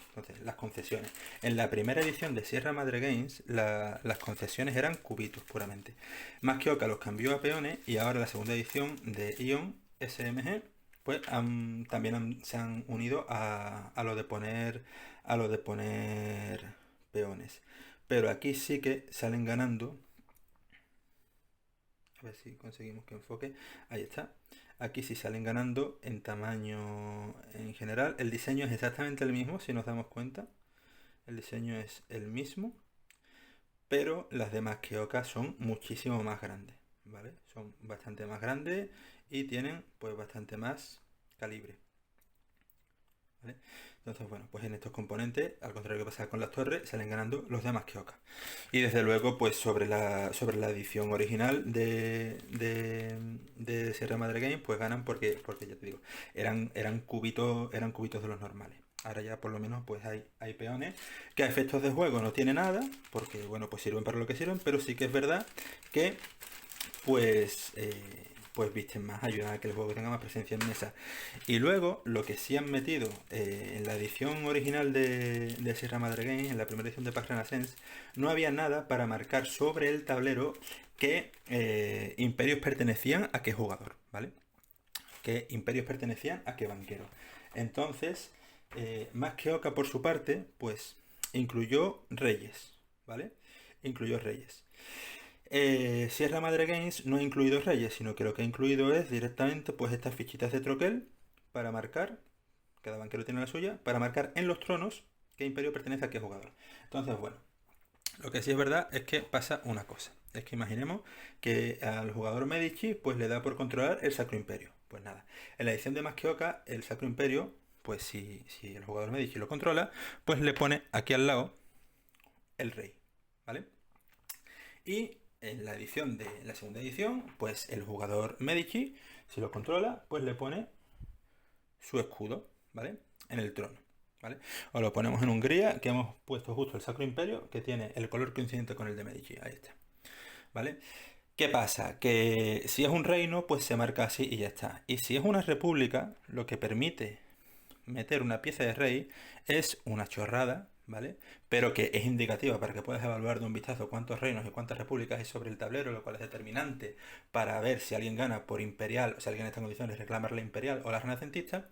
Entonces, las concesiones. En la primera edición de Sierra Madre Games, las concesiones eran cubitos puramente. Más que Oca los cambió a peones y ahora la segunda edición de Ion SMG, pues también se han unido a lo de poner peones. Pero aquí sí que salen ganando. A ver si conseguimos que enfoque. Ahí está. Aquí sí salen ganando en tamaño en general. El diseño es exactamente el mismo, si nos damos cuenta. El diseño es el mismo. Pero las demás Kyoka son muchísimo más grandes, ¿vale? Son bastante más grandes y tienen pues bastante más calibre, ¿vale? Entonces, bueno, pues en estos componentes, al contrario que pasa con las torres, salen ganando los demás Kyoka. Y desde luego, pues sobre la edición original de Sierra Madre Game, pues ganan porque ya te digo, eran cubitos de los normales. Ahora ya por lo menos pues hay peones que a efectos de juego no tiene nada, porque bueno, pues sirven para lo que sirven, pero sí que es verdad que pues visten más, ayudan a que el juego tenga más presencia en mesa. Y luego lo que sí han metido en la edición original de Sierra Madre Games, en la primera edición de Pax Renaissance, no había nada para marcar sobre el tablero qué imperios pertenecían a qué jugador, ¿vale? Qué imperios pertenecían a qué banquero. Entonces, más que Oca por su parte, pues incluyó reyes, ¿vale? Incluyó reyes. Sierra Madre Games no ha incluido reyes, sino que lo que ha incluido es directamente pues estas fichitas de troquel para marcar, cada banquero tiene la suya, para marcar en los tronos qué imperio pertenece a qué jugador. Entonces, bueno, lo que sí es verdad es que pasa una cosa. Es que imaginemos que al jugador Medici pues le da por controlar el Sacro Imperio. Pues nada, en la edición de Más que Oca, el Sacro Imperio, pues si el jugador Medici lo controla, pues le pone aquí al lado el rey, ¿vale? Y en la segunda edición, pues el jugador Medici, si lo controla, pues le pone su escudo, ¿vale? En el trono, ¿vale? O lo ponemos en Hungría, que hemos puesto justo el Sacro Imperio, que tiene el color coincidente con el de Medici, ahí está, ¿vale? ¿Qué pasa? Que si es un reino, pues se marca así y ya está. Y si es una república, lo que permite meter una pieza de rey es una chorrada, ¿vale? Pero que es indicativa para que puedas evaluar de un vistazo cuántos reinos y cuántas repúblicas hay sobre el tablero, lo cual es determinante para ver si alguien gana por imperial, o si alguien está en condiciones de reclamar la imperial o la renacentista,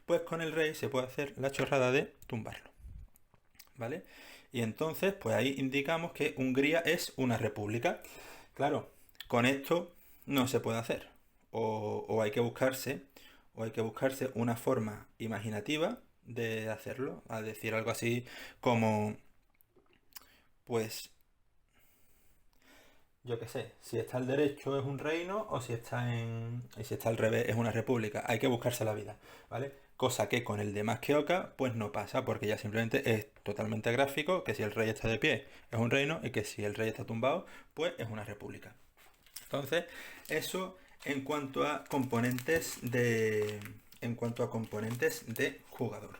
pues con el rey se puede hacer la chorrada de tumbarlo, ¿vale? Y entonces, pues ahí indicamos que Hungría es una república. Claro, con esto no se puede hacer. O hay que buscarse, o hay que buscarse una forma imaginativa de hacerlo. A decir algo así como, pues, yo qué sé, si está al derecho es un reino, o si está y si está al revés es una república. Hay que buscarse la vida, ¿vale? Cosa que con el de más que Oca, pues no pasa, porque ya simplemente es totalmente gráfico que si el rey está de pie es un reino y que si el rey está tumbado, pues es una república. Entonces, eso en cuanto a componentes de jugador.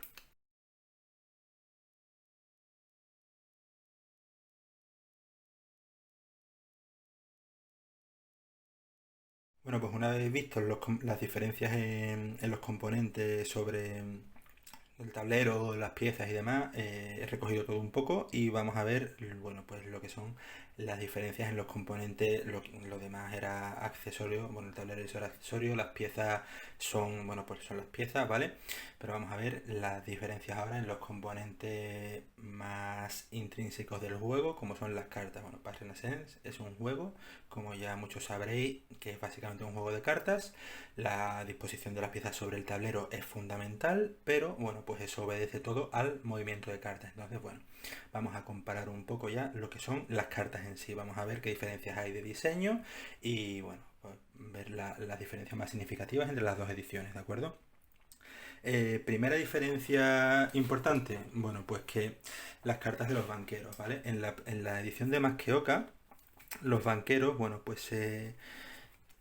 Bueno, pues una vez visto las diferencias en los componentes sobre el tablero, las piezas y demás, he recogido todo un poco y vamos a ver, bueno, pues lo que son las diferencias en los componentes. Lo demás era accesorio, bueno, el tablero eso era accesorio, las piezas son, bueno, pues son las piezas, ¿vale? Pero vamos a ver las diferencias ahora en los componentes más intrínsecos del juego, como son las cartas. Bueno, Path Renaissance es un juego, como ya muchos sabréis, que es básicamente un juego de cartas. La disposición de las piezas sobre el tablero es fundamental, pero bueno, pues eso obedece todo al movimiento de cartas. Entonces, bueno, vamos a comparar un poco ya lo que son las cartas en sí. Vamos a ver qué diferencias hay de diseño y bueno, pues ver las diferencias más significativas entre las dos ediciones, ¿de acuerdo? Primera diferencia importante, bueno, pues que las cartas de los banqueros, ¿vale? En la edición de Masqueoka, los banqueros, bueno, pues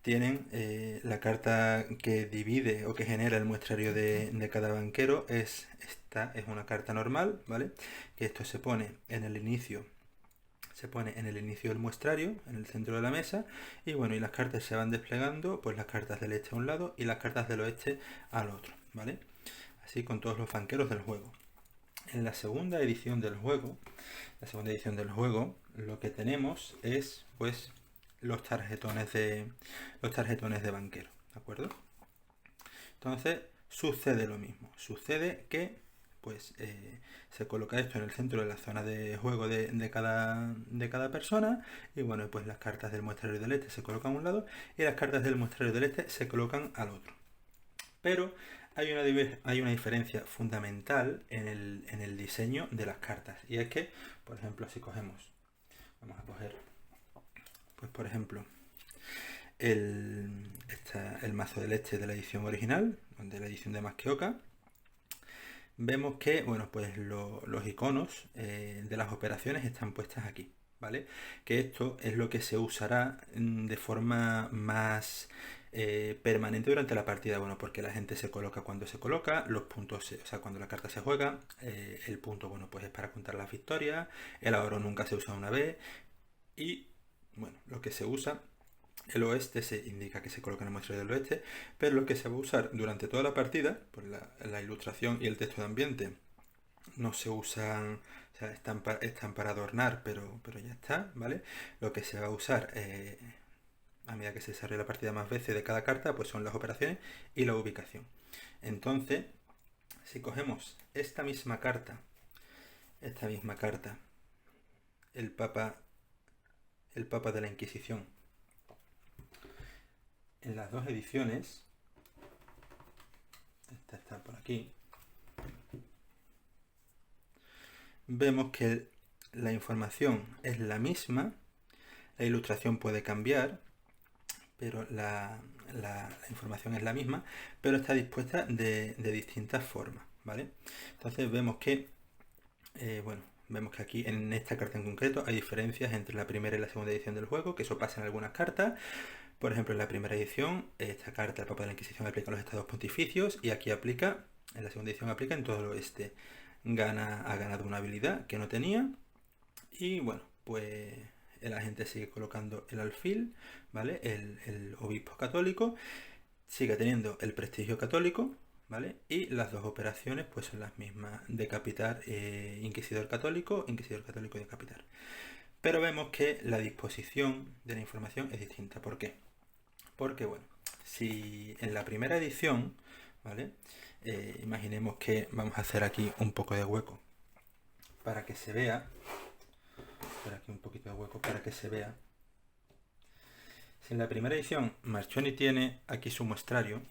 tienen la carta que divide o que genera el muestrario de cada banquero. Esta es una carta normal, ¿vale? Que esto se pone en el inicio del muestrario, en el centro de la mesa, y bueno, y las cartas se van desplegando, pues las cartas del este a un lado y las cartas del oeste al otro, ¿vale? Así con todos los banqueros del juego. En la segunda edición del juego, lo que tenemos es, pues, los tarjetones de banquero, ¿de acuerdo? Entonces, sucede lo mismo. Sucede que, pues, se coloca esto en el centro de la zona de juego de cada persona. Y bueno, pues las cartas del muestrario del este se colocan a un lado y las cartas del muestrario del este se colocan al otro. Pero hay una diferencia fundamental en el diseño de las cartas. Y es que, por ejemplo, si cogemos, vamos a coger, pues por ejemplo, el mazo del este de la edición original, de la edición de Masqueoka, vemos que, bueno, pues los iconos de las operaciones están puestas aquí, ¿vale? Que esto es lo que se usará de forma más permanente durante la partida, bueno, porque la gente se coloca cuando se coloca, los puntos, o sea, cuando la carta se juega, el punto, bueno, pues es para contar las victorias, el oro nunca se usa una vez, y, bueno, lo que se usa, el oeste se indica que se coloca en el muestrario del oeste, pero lo que se va a usar durante toda la partida, pues la ilustración y el texto de ambiente no se usan, o sea, están para adornar, pero ya está, ¿vale? Lo que se va a usar a medida que se desarrolla la partida más veces de cada carta, pues son las operaciones y la ubicación. Entonces, si cogemos esta misma carta, el Papa, el Papa de la Inquisición, en las dos ediciones, esta está por aquí, vemos que la información es la misma, la ilustración puede cambiar, pero la información es la misma, pero está dispuesta de distintas formas, ¿vale? Entonces vemos que aquí en esta carta en concreto hay diferencias entre la primera y la segunda edición del juego, que eso pasa en algunas cartas. Por ejemplo, en la primera edición, esta carta, el Papa de la Inquisición, aplica en los estados pontificios y aquí en la segunda edición aplica en todo el oeste. Ha ganado una habilidad que no tenía y bueno, pues la gente sigue colocando el alfil, ¿vale? El obispo católico sigue teniendo el prestigio católico, ¿vale? Y las dos operaciones pues son las mismas, decapitar inquisidor católico y decapitar. Pero vemos que la disposición de la información es distinta. ¿Por qué? Porque, bueno, si en la primera edición, ¿vale? Imaginemos que vamos a hacer aquí un poco de hueco para que se vea. Hacer aquí un poquito de hueco para que se vea. Si en la primera edición Marchoni tiene aquí su muestrario,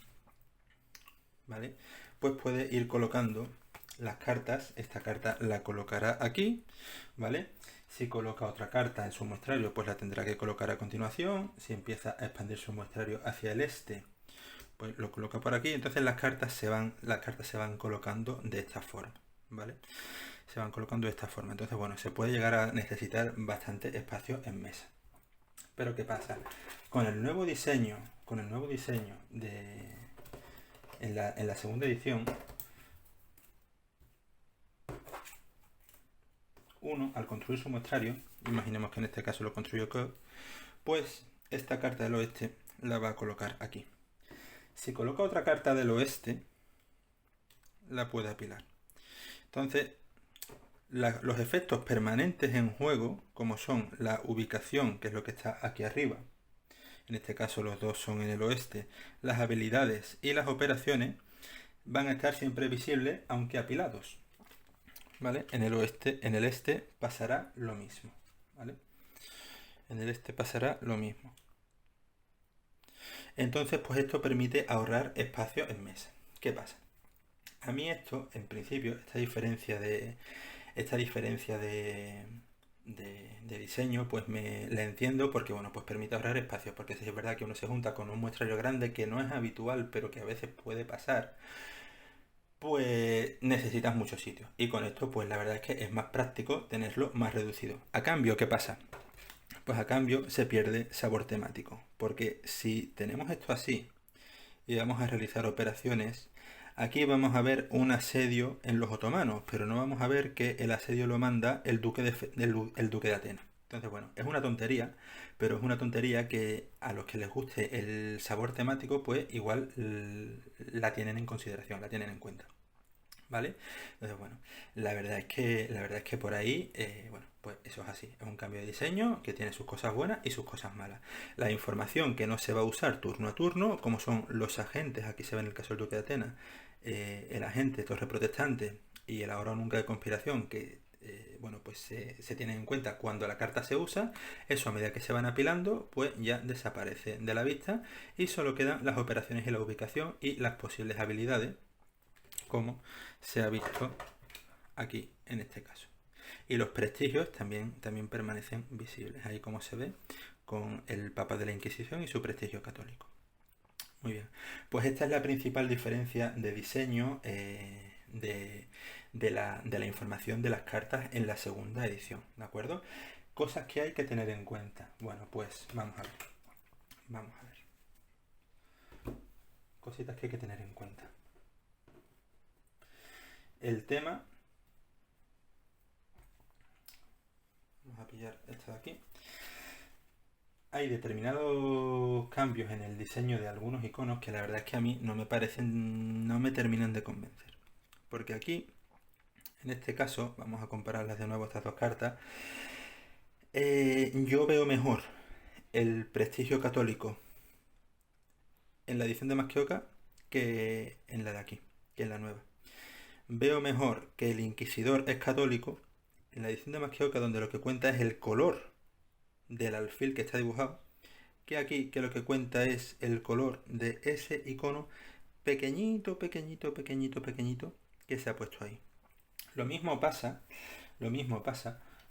¿vale? Pues puede ir colocando las cartas. Esta carta la colocará aquí, ¿vale? Si coloca otra carta en su muestrario, pues la tendrá que colocar a continuación. Si empieza a expandir su muestrario hacia el este, pues lo coloca por aquí. Entonces las cartas se van colocando de esta forma, ¿vale? Se van colocando de esta forma. Entonces, bueno, se puede llegar a necesitar bastante espacio en mesa. Pero ¿qué pasa? Con el nuevo diseño en la segunda edición, uno, al construir su muestrario, imaginemos que en este caso lo construyó Code, pues esta carta del oeste la va a colocar aquí. Si coloca otra carta del oeste, la puede apilar. Entonces, los efectos permanentes en juego, como son la ubicación, que es lo que está aquí arriba, en este caso los dos son en el oeste, las habilidades y las operaciones van a estar siempre visibles aunque apilados, ¿vale? En el este pasará lo mismo, ¿vale? En el este pasará lo mismo. Entonces, pues esto permite ahorrar espacio en mesa. ¿Qué pasa? A mí esto, en principio, esta diferencia de diseño, pues me la entiendo porque, bueno, pues permite ahorrar espacio, porque si es verdad que uno se junta con un muestrario grande que no es habitual, pero que a veces puede pasar, pues necesitas mucho sitio. Y con esto, pues la verdad es que es más práctico tenerlo más reducido. A cambio, ¿qué pasa? Pues a cambio se pierde sabor temático, porque si tenemos esto así y vamos a realizar operaciones, aquí vamos a ver un asedio en los otomanos, pero no vamos a ver que el asedio lo manda el duque de Atenas. Entonces, bueno, es una tontería, pero es una tontería que a los que les guste el sabor temático, pues igual la tienen en consideración, la tienen en cuenta. ¿Vale? Entonces, bueno, la verdad es que por ahí, bueno, pues eso es así. Es un cambio de diseño que tiene sus cosas buenas y sus cosas malas. La información que no se va a usar turno a turno, como son los agentes, aquí se ve en el caso del Duque de Atenas, el agente, torre protestante y el ahora o nunca de conspiración, que bueno, pues se tienen en cuenta cuando la carta se usa. Eso, a medida que se van apilando, pues ya desaparece de la vista y solo quedan las operaciones y la ubicación y las posibles habilidades, como se ha visto aquí en este caso. Y los prestigios también permanecen visibles, ahí como se ve con el Papa de la Inquisición y su prestigio católico. Muy bien, pues esta es la principal diferencia de diseño de la información de las cartas en la segunda edición, ¿de acuerdo? Cosas que hay que tener en cuenta. Bueno, pues vamos a ver. Cositas que hay que tener en cuenta. El tema, vamos a pillar esto de aquí. Hay determinados cambios en el diseño de algunos iconos que la verdad es que a mí no me terminan de convencer. Porque aquí, en este caso, vamos a compararlas de nuevo estas dos cartas. Yo veo mejor el prestigio católico en la edición de Maschioca que en la de aquí, que en la nueva. Veo mejor que el inquisidor es católico en la edición de Maschioca, donde lo que cuenta es el color del alfil que está dibujado, que aquí, que lo que cuenta es el color de ese icono pequeñito que se ha puesto ahí. Lo mismo pasa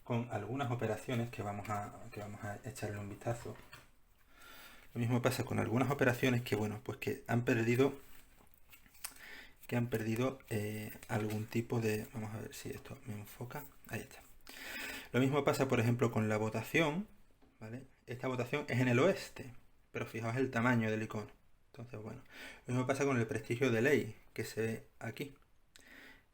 con algunas operaciones que vamos a echarle un vistazo. Lo mismo pasa con algunas operaciones que, bueno, pues que han perdido algún tipo de... Vamos a ver si esto me enfoca. Ahí está. Lo mismo pasa, por ejemplo, con la votación, ¿vale? Esta votación es en el oeste, pero fijaos el tamaño del icono. Entonces, bueno, lo mismo pasa con el prestigio de ley, que se ve aquí.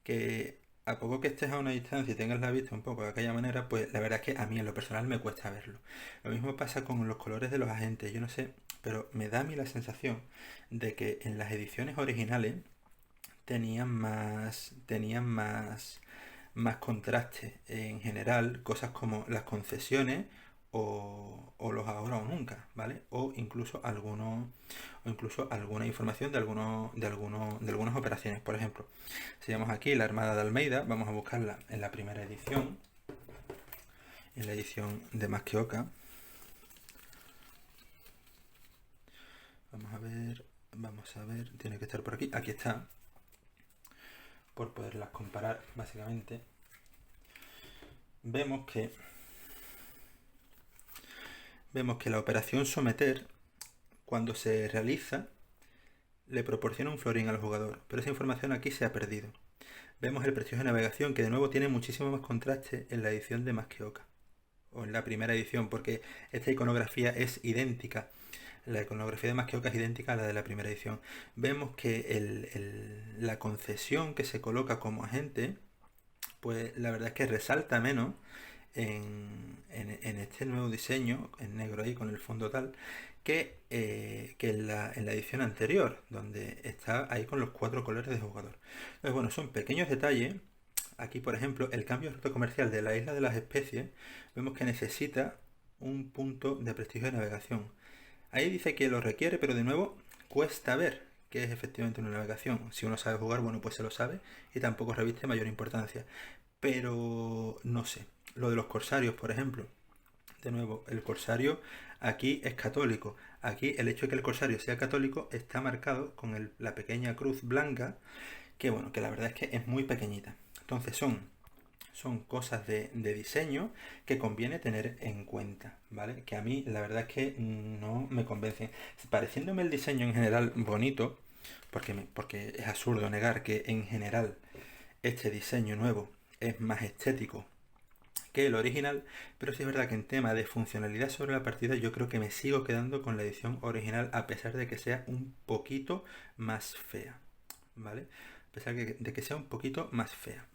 Que a poco que estés a una distancia y tengas la vista un poco de aquella manera, pues la verdad es que a mí en lo personal me cuesta verlo. Lo mismo pasa con los colores de los agentes, yo no sé, pero me da a mí la sensación de que en las ediciones originales más contraste en general, cosas como las concesiones o los ahora o nunca, ¿vale? O incluso alguna información de algunas operaciones. Por ejemplo, si vemos aquí la Armada de Almeida, vamos a buscarla en la primera edición, en la edición de Más que Oca. Vamos a ver, tiene que estar por aquí. Aquí está, por poderlas comparar, básicamente. Vemos que la operación someter, cuando se realiza, le proporciona un florín al jugador, pero esa información aquí se ha perdido. Vemos el prestigio de navegación, que de nuevo tiene muchísimo más contraste en la edición de Más que Oca, o en la primera edición, porque esta iconografía es idéntica. La iconografía de Más que Oca es idéntica a la de la primera edición. Vemos que la concesión que se coloca como agente, pues la verdad es que resalta menos en este nuevo diseño, en negro ahí con el fondo tal, que en la edición anterior, donde está ahí con los 4 colores de jugador. Entonces, bueno, son pequeños detalles. Aquí, por ejemplo, el cambio de ruta comercial de la isla de las especies, vemos que necesita un punto de prestigio de navegación. Ahí dice que lo requiere, pero de nuevo cuesta ver que es efectivamente una navegación. Si uno sabe jugar, bueno, pues se lo sabe y tampoco reviste mayor importancia. Pero no sé, lo de los corsarios, por ejemplo. De nuevo, el corsario aquí es católico. Aquí el hecho de que el corsario sea católico está marcado con la pequeña cruz blanca, que bueno, que la verdad es que es muy pequeñita. Entonces son cosas de diseño que conviene tener en cuenta, ¿vale? Que a mí la verdad es que no me convencen. Pareciéndome el diseño en general bonito, porque es absurdo negar que en general este diseño nuevo es más estético que el original, pero sí es verdad que en tema de funcionalidad sobre la partida yo creo que me sigo quedando con la edición original a pesar de que sea un poquito más fea, ¿vale? A pesar de que sea un poquito más fea.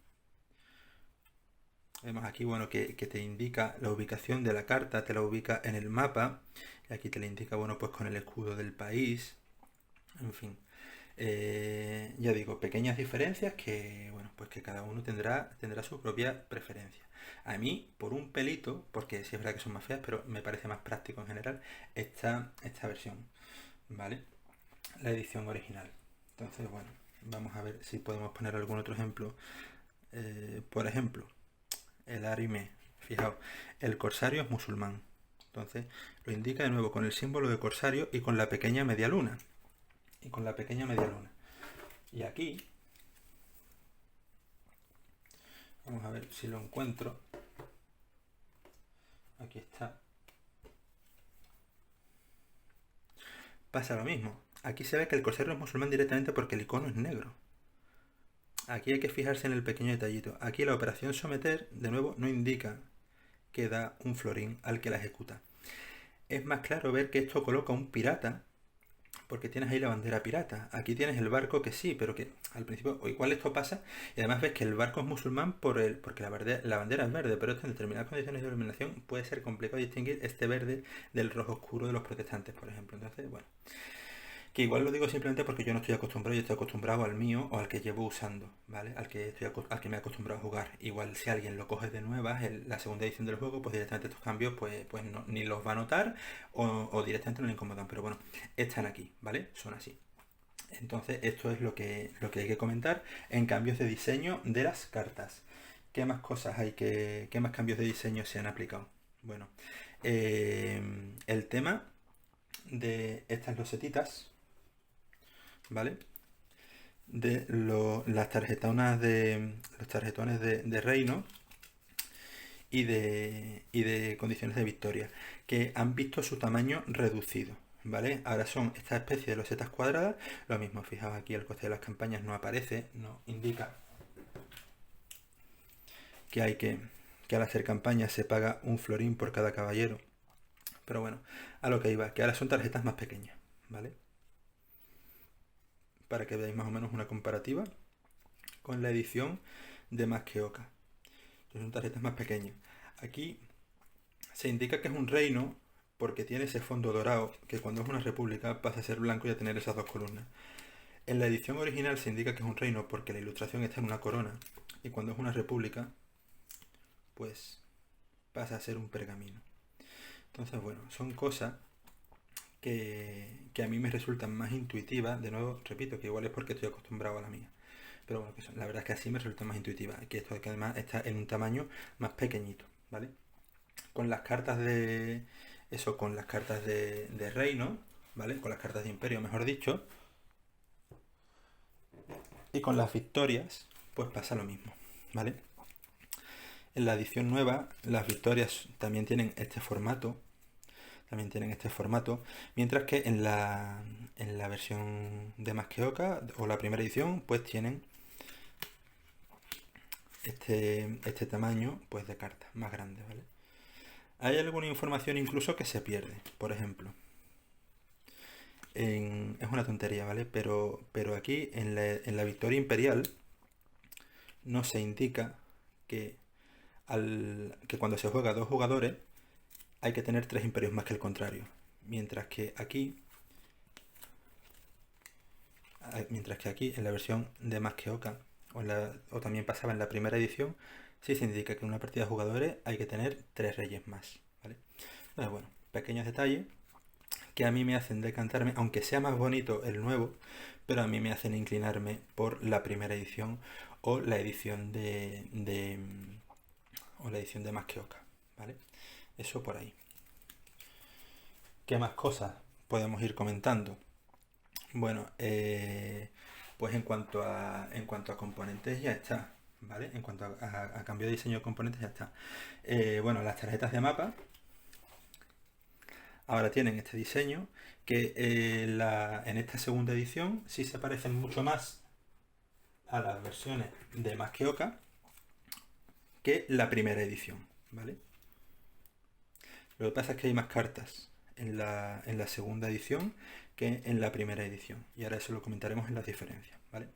Vemos aquí, bueno, que te indica la ubicación de la carta, te la ubica en el mapa, y aquí te la indica, bueno, pues con el escudo del país, en fin. Ya digo, pequeñas diferencias que, bueno, pues que cada uno tendrá su propia preferencia. A mí, por un pelito, porque sí es verdad que son más feas, pero me parece más práctico en general esta versión, ¿vale? La edición original. Entonces, bueno, vamos a ver si podemos poner algún otro ejemplo. Por ejemplo, el Arime. Fijaos, el corsario es musulmán. Entonces, lo indica de nuevo con el símbolo de corsario y con la pequeña media luna. Y aquí, vamos a ver si lo encuentro. Aquí está. Pasa lo mismo. Aquí se ve que el corsario es musulmán directamente porque el icono es negro. Aquí hay que fijarse en el pequeño detallito. Aquí la operación someter, de nuevo, no indica que da un florín al que la ejecuta. Es más claro ver que esto coloca un pirata, porque tienes ahí la bandera pirata. Aquí tienes el barco que sí, pero que al principio, o igual esto pasa, y además ves que el barco es musulmán porque la bandera es verde, pero esto en determinadas condiciones de iluminación puede ser complicado distinguir este verde del rojo oscuro de los protestantes, por ejemplo. Entonces, bueno, que igual lo digo simplemente porque yo no estoy acostumbrado, yo estoy acostumbrado al mío o al que llevo usando, ¿vale? Al que me he acostumbrado a jugar. Igual si alguien lo coge de nuevas, la segunda edición del juego, pues directamente estos cambios pues no, ni los va a notar o directamente no le incomodan. Pero bueno, están aquí, ¿vale? Son así. Entonces esto es lo que hay que comentar en cambios de diseño de las cartas. ¿Qué más cosas hay qué más cambios de diseño se han aplicado? Bueno, el tema de estas losetitas, ¿vale? De las tarjetonas los tarjetones de reino y de condiciones de victoria, que han visto su tamaño reducido, ¿vale? Ahora son esta especie de losetas cuadradas, lo mismo, fijaos aquí el coste de las campañas no aparece, no indica que al hacer campañas se paga un florín por cada caballero, pero bueno, a lo que iba, que ahora son tarjetas más pequeñas, ¿vale? Para que veáis más o menos una comparativa con la edición de Más que Oca. Son tarjetas más pequeñas. Aquí se indica que es un reino porque tiene ese fondo dorado que cuando es una república pasa a ser blanco y a tener esas dos columnas. En la edición original se indica que es un reino porque la ilustración está en una corona, y cuando es una república, pues pasa a ser un pergamino. Entonces, bueno, son cosas que a mí me resultan más intuitivas. De nuevo, repito, que igual es porque estoy acostumbrado a la mía. Pero bueno, la verdad es que así me resulta más intuitiva. Que esto que además está en un tamaño más pequeñito, ¿vale? Con las cartas de... Eso, con las cartas de reino, ¿vale? Con las cartas de imperio, mejor dicho. Y con las victorias, pues pasa lo mismo, ¿vale? En la edición nueva, las victorias también tienen este formato. Mientras que en la versión de Más que Oca, o la primera edición, pues tienen este tamaño pues de cartas más grande, ¿vale? Hay alguna información incluso que se pierde, por ejemplo. Es una tontería, ¿vale? Pero aquí en la victoria imperial no se indica que, que cuando se juega a dos jugadores hay que tener 3 imperios más que el contrario. Mientras que aquí en la versión de Más que Oca, o también pasaba en la primera edición, sí se indica que en una partida de jugadores hay que tener 3 reyes más, ¿vale? Entonces, bueno, pequeños detalles que a mí me hacen decantarme, aunque sea más bonito el nuevo, pero a mí me hacen inclinarme por la primera edición o la edición de Más que Oca, ¿vale? Eso por ahí. ¿Qué más cosas podemos ir comentando? Bueno, pues en cuanto a componentes ya está, ¿vale? En cuanto a cambio de diseño de componentes ya está. Bueno, las tarjetas de mapa ahora tienen este diseño que en esta segunda edición sí se parecen mucho más a las versiones de Más que Oca que la primera edición, ¿vale? Lo que pasa es que hay más cartas en la segunda edición que en la primera edición. Y ahora eso lo comentaremos en las diferencias, ¿vale?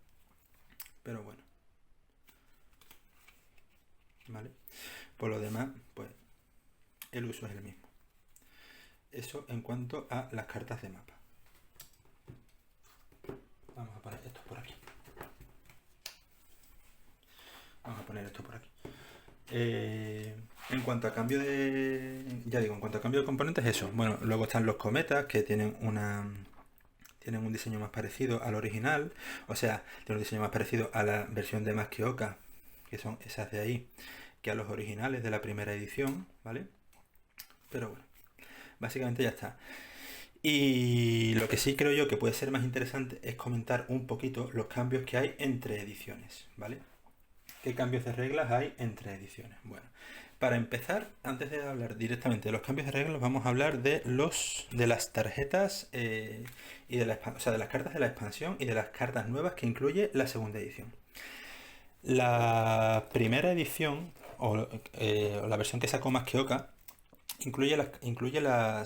Pero bueno. ¿Vale? Por lo demás, pues el uso es el mismo. Eso en cuanto a las cartas de mapa. Vamos a poner esto por aquí. En cuanto a cambio de componentes, eso. Bueno, luego están los cometas que tienen un diseño más parecido al original, o sea, tienen un diseño más parecido a la versión de Más que Oca, que son esas de ahí, que a los originales de la primera edición, ¿vale? Pero bueno, básicamente ya está. Y lo que sí creo yo que puede ser más interesante es comentar un poquito los cambios que hay entre ediciones, ¿vale? ¿Qué cambios de reglas hay entre ediciones? Bueno, para empezar, antes de hablar directamente de los cambios de reglas, vamos a hablar de las tarjetas y de las cartas de la expansión y de las cartas nuevas que incluye la segunda edición. La primera edición, o la versión que sacó Más que Oca, incluye la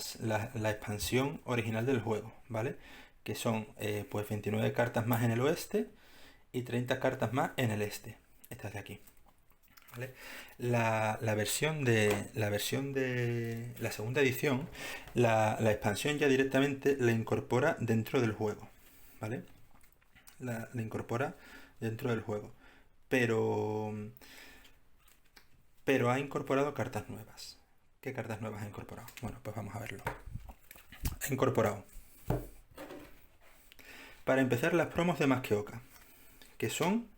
expansión original del juego, ¿vale? Que son pues 29 cartas más en el oeste y 30 cartas más en el este. Estas de aquí, ¿vale? La versión de la segunda edición, la expansión ya directamente la incorpora dentro del juego, ¿vale? La incorpora dentro del juego. Pero ha incorporado cartas nuevas. ¿Qué cartas nuevas ha incorporado? Bueno, pues vamos a verlo. Ha incorporado, para empezar, las promos de Más que Oca, que son...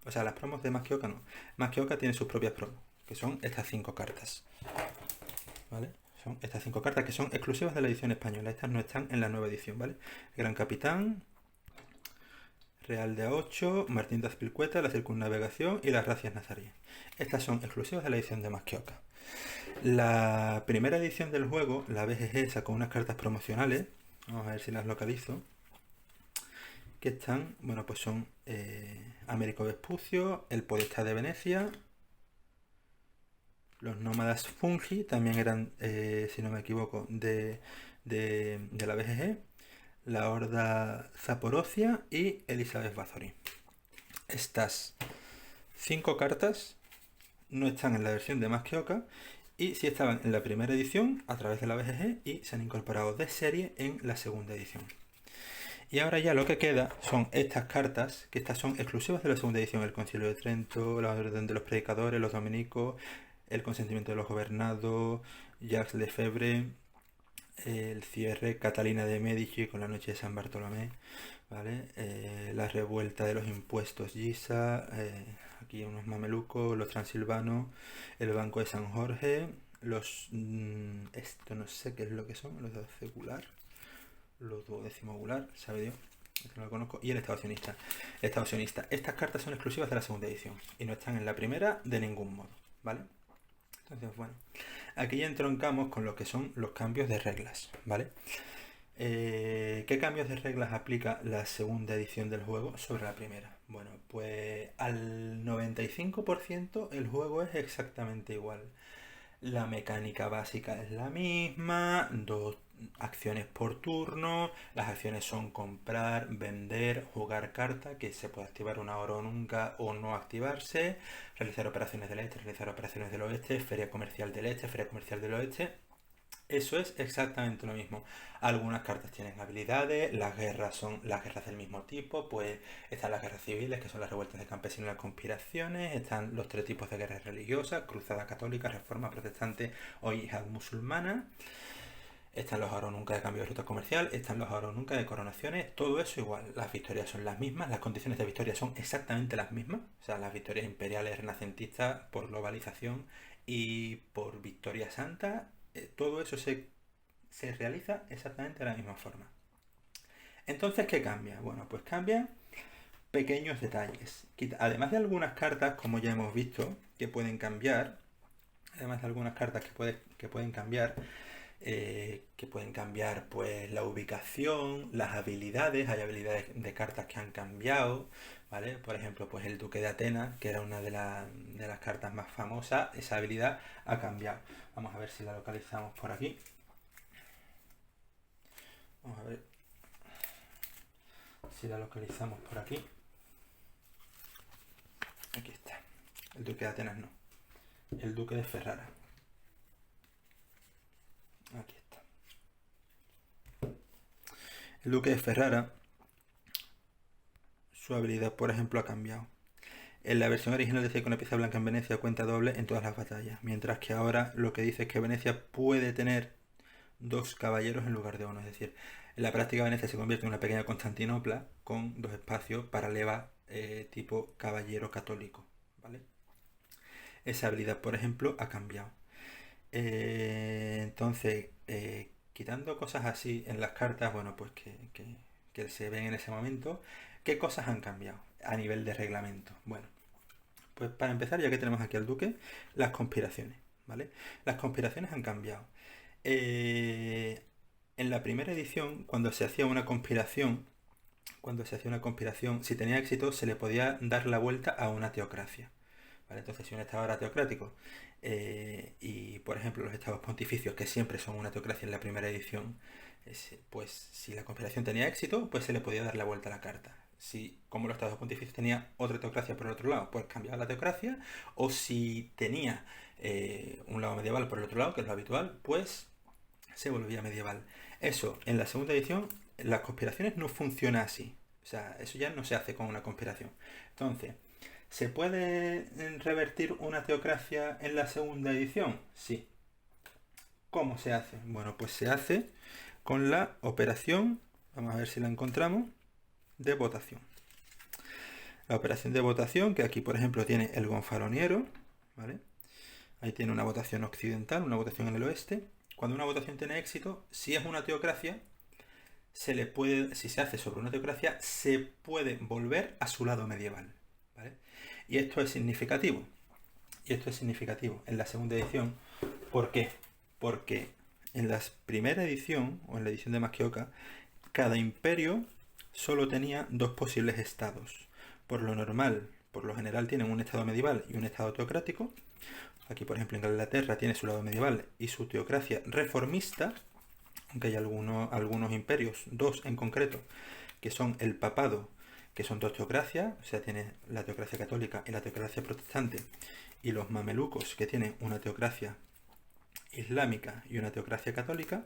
O sea, las promos de Más que Oca no. Más que Oca tiene sus propias promos, que son estas 5 cartas. ¿Vale? Son estas 5 cartas que son exclusivas de la edición española. Estas no están en la nueva edición, ¿vale? Gran Capitán, Real de A8, Martín de Azpilcueta, la Circunnavegación y las Racias Nazaríes. Estas son exclusivas de la edición de Más que Oca. La primera edición del juego, la BGG, sacó unas cartas promocionales. Vamos a ver si las localizo. Que están, bueno, pues son Américo Vespucio, el Podestá de Venecia, los Nómadas Fungi, también eran, si no me equivoco, de la BGG, la Horda Zaporocia y Elizabeth Bathory. Estas 5 cartas no están en la versión de Más que Oca y sí estaban en la primera edición a través de la BGG y se han incorporado de serie en la segunda edición. Y ahora ya lo que queda son estas cartas, que estas son exclusivas de la segunda edición: el Concilio de Trento, la Orden de los Predicadores, los Dominicos, el Consentimiento de los Gobernados, Jacques Lefebvre, el cierre, Catalina de Medici con la Noche de San Bartolomé, ¿vale? La revuelta de los impuestos Giza, aquí unos mamelucos, los transilvanos, el Banco de San Jorge, esto no sé qué es lo que son, los de secular, los duodecimogular, sabe Dios, esto no lo conozco, y el Estado sionista. El Estado sionista. Estas cartas son exclusivas de la segunda edición y no están en la primera de ningún modo, ¿vale? Entonces, bueno, aquí ya entroncamos con lo que son los cambios de reglas, ¿vale? ¿Qué cambios de reglas aplica la segunda edición del juego sobre la primera? Bueno, pues al 95% el juego es exactamente igual. La mecánica básica es la misma, dos acciones por turno, las acciones son comprar, vender, jugar carta, que se puede activar una hora o nunca o no activarse, realizar operaciones del este, realizar operaciones del oeste, feria comercial del este, feria comercial del oeste. Eso es exactamente lo mismo. Algunas cartas tienen habilidades, las guerras son las guerras del mismo tipo, pues están las guerras civiles, que son las revueltas de campesinos y las conspiraciones, están los tres tipos de guerras religiosas: cruzada católica, reforma protestante o yihad musulmana, están los ahora o nunca de cambio de ruta comercial, están los ahora o nunca de coronaciones, todo eso igual. Las victorias son las mismas, las condiciones de victoria son exactamente las mismas, o sea, las victorias imperiales renacentistas por globalización y por victoria santa, todo eso se realiza exactamente de la misma forma. Entonces, ¿qué cambia? Bueno, pues cambian pequeños detalles. Además de algunas cartas, como ya hemos visto, que pueden cambiar, además de algunas cartas que pueden cambiar, pues la ubicación, las habilidades. Hay habilidades de cartas que han cambiado, ¿vale? Por ejemplo, pues el Duque de Atenas, que era una de las cartas más famosas, esa habilidad ha cambiado. Vamos a ver si la localizamos por aquí. Vamos a ver si la localizamos por aquí. Aquí está. El Duque de Atenas no. El Duque de Ferrara. Aquí está. El Duque de Ferrara, su habilidad, por ejemplo, ha cambiado. En la versión original decía que una pieza blanca en Venecia cuenta doble en todas las batallas, mientras que ahora lo que dice es que Venecia puede tener dos caballeros en lugar de uno. Es decir, en la práctica Venecia se convierte en una pequeña Constantinopla con dos espacios para leva tipo caballero católico, ¿vale? Esa habilidad, por ejemplo, ha cambiado. Entonces, quitando cosas así en las cartas, bueno, pues que se ven en ese momento, ¿qué cosas han cambiado a nivel de reglamento? Bueno, pues para empezar, ya que tenemos aquí al duque, las conspiraciones, ¿vale? Las conspiraciones han cambiado. En la primera edición, cuando se hacía una conspiración, si tenía éxito, se le podía dar la vuelta a una teocracia, ¿vale? Entonces, si un estado era teocrático, y por ejemplo los estados pontificios, que siempre son una teocracia en la primera edición, pues si la conspiración tenía éxito, pues se le podía dar la vuelta a la carta. Si, como los estados pontificios tenía otra teocracia por el otro lado, pues cambiaba la teocracia, o si tenía un lado medieval por el otro lado, que es lo habitual, pues se volvía medieval. Eso, en la segunda edición, las conspiraciones no funciona así. O sea, eso ya no se hace con una conspiración. Entonces, ¿se puede revertir una teocracia en la segunda edición? Sí. ¿Cómo se hace? Bueno, pues se hace con la operación, vamos a ver si la encontramos, de votación. La operación de votación, que aquí por ejemplo tiene el gonfaloniero, ¿vale? Ahí tiene una votación occidental, una votación en el oeste. Cuando una votación tiene éxito, si es una teocracia, si se hace sobre una teocracia, se puede volver a su lado medieval, ¿vale? Y esto es significativo. En la segunda edición. ¿Por qué? Porque en la primera edición, o en la edición de Maschioca, cada imperio solo tenía dos posibles estados. Por lo general tienen un estado medieval y un estado teocrático. Aquí, por ejemplo, en Inglaterra tiene su lado medieval y su teocracia reformista, aunque hay algunos imperios, dos en concreto, que son el papado, que son dos teocracias, o sea, tiene la teocracia católica y la teocracia protestante, y los mamelucos, que tienen una teocracia islámica y una teocracia católica.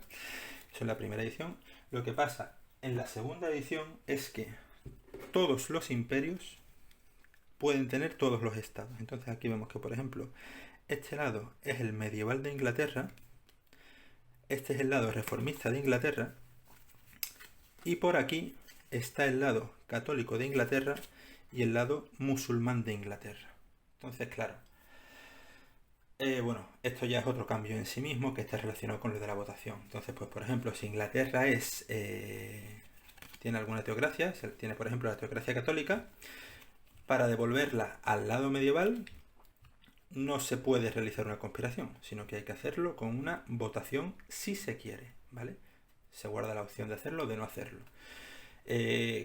Eso es la primera edición. Lo que pasa en la segunda edición es que todos los imperios pueden tener todos los estados. Entonces aquí vemos que, por ejemplo, este lado es el medieval de Inglaterra, este es el lado reformista de Inglaterra, y por aquí está el lado católico de Inglaterra y el lado musulmán de Inglaterra. Entonces, claro, bueno, esto ya es otro cambio en sí mismo que está relacionado con lo de la votación. Entonces, pues por ejemplo, si Inglaterra tiene alguna teocracia, tiene por ejemplo la teocracia católica, para devolverla al lado medieval no se puede realizar una conspiración, sino que hay que hacerlo con una votación si se quiere, ¿vale? Se guarda la opción de hacerlo o de no hacerlo.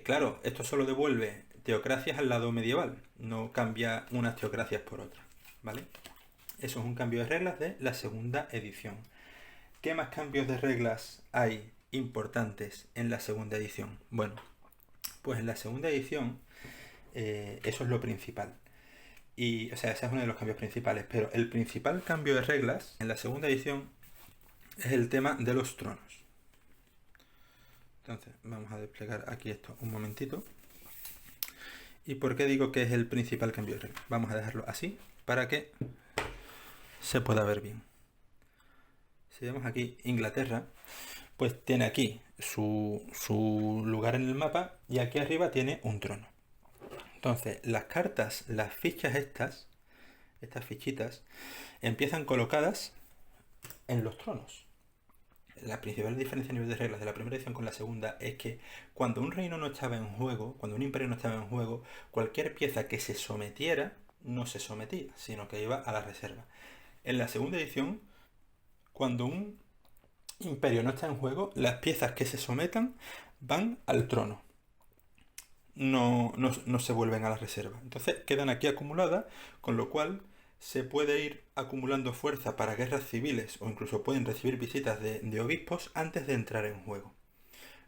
Claro, esto solo devuelve teocracias al lado medieval, no cambia unas teocracias por otras, ¿vale? Eso es un cambio de reglas de la segunda edición. ¿Qué más cambios de reglas hay importantes en la segunda edición? Bueno, pues en la segunda edición eso es lo principal. Y, o sea, ese es uno de los cambios principales. Pero el principal cambio de reglas en la segunda edición es el tema de los tronos. Entonces, vamos a desplegar aquí esto un momentito. ¿Y por qué digo que es el principal cambio de reglas? Vamos a dejarlo así para que se pueda ver bien. Si vemos aquí Inglaterra, pues tiene aquí su lugar en el mapa y aquí arriba tiene un trono. Entonces, las cartas, las fichas estas fichitas, empiezan colocadas en los tronos. La principal diferencia a nivel de reglas de la primera edición con la segunda es que cuando un reino no estaba en juego, cuando un imperio no estaba en juego, cualquier pieza que se sometiera no se sometía, sino que iba a la reserva. En la segunda edición, cuando un imperio no está en juego, las piezas que se sometan van al trono. No se vuelven a la reserva. Entonces quedan aquí acumuladas, con lo cual se puede ir acumulando fuerza para guerras civiles o incluso pueden recibir visitas de obispos antes de entrar en juego.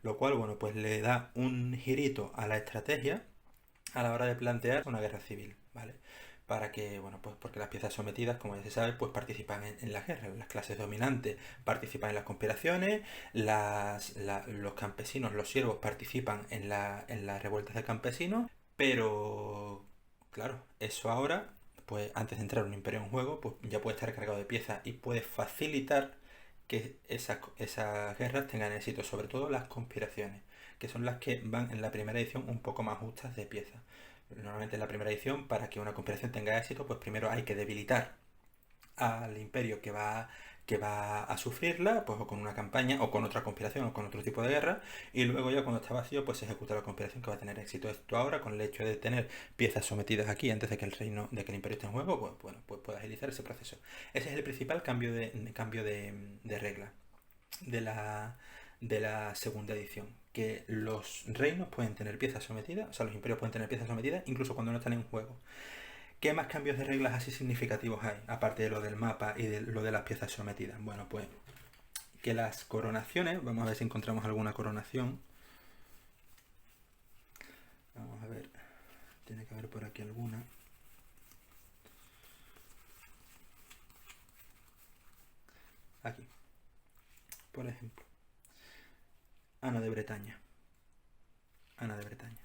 Lo cual, bueno, pues le da un girito a la estrategia a la hora de plantear una guerra civil, ¿vale? Para que, bueno, pues porque las piezas sometidas, como ya se sabe, pues participan en la guerra. Las clases dominantes participan en las conspiraciones, los campesinos, los siervos participan en las revueltas de campesinos, pero, claro, eso ahora, pues antes de entrar un imperio en juego, pues ya puede estar cargado de piezas y puede facilitar que esas guerras tengan éxito, sobre todo las conspiraciones, que son las que van en la primera edición un poco más justas de piezas. Normalmente en la primera edición, para que una conspiración tenga éxito, pues primero hay que debilitar al imperio que va a sufrirla, pues o con una campaña, o con otra conspiración, o con otro tipo de guerra, y luego ya cuando está vacío, pues se ejecuta la conspiración que va a tener éxito. Esto ahora, con el hecho de tener piezas sometidas aquí antes de que el imperio esté en juego, pues bueno, pues puede agilizar ese proceso. Ese es el principal cambio de regla de la segunda edición, que los reinos pueden tener piezas sometidas, o sea, los imperios pueden tener piezas sometidas incluso cuando no están en juego. ¿Qué más cambios de reglas así significativos hay, aparte de lo del mapa y de lo de las piezas sometidas? Bueno, pues que las coronaciones, vamos a ver si encontramos alguna coronación. Vamos a ver, tiene que haber por aquí alguna. Aquí, por ejemplo, Ana de Bretaña. Ana de Bretaña.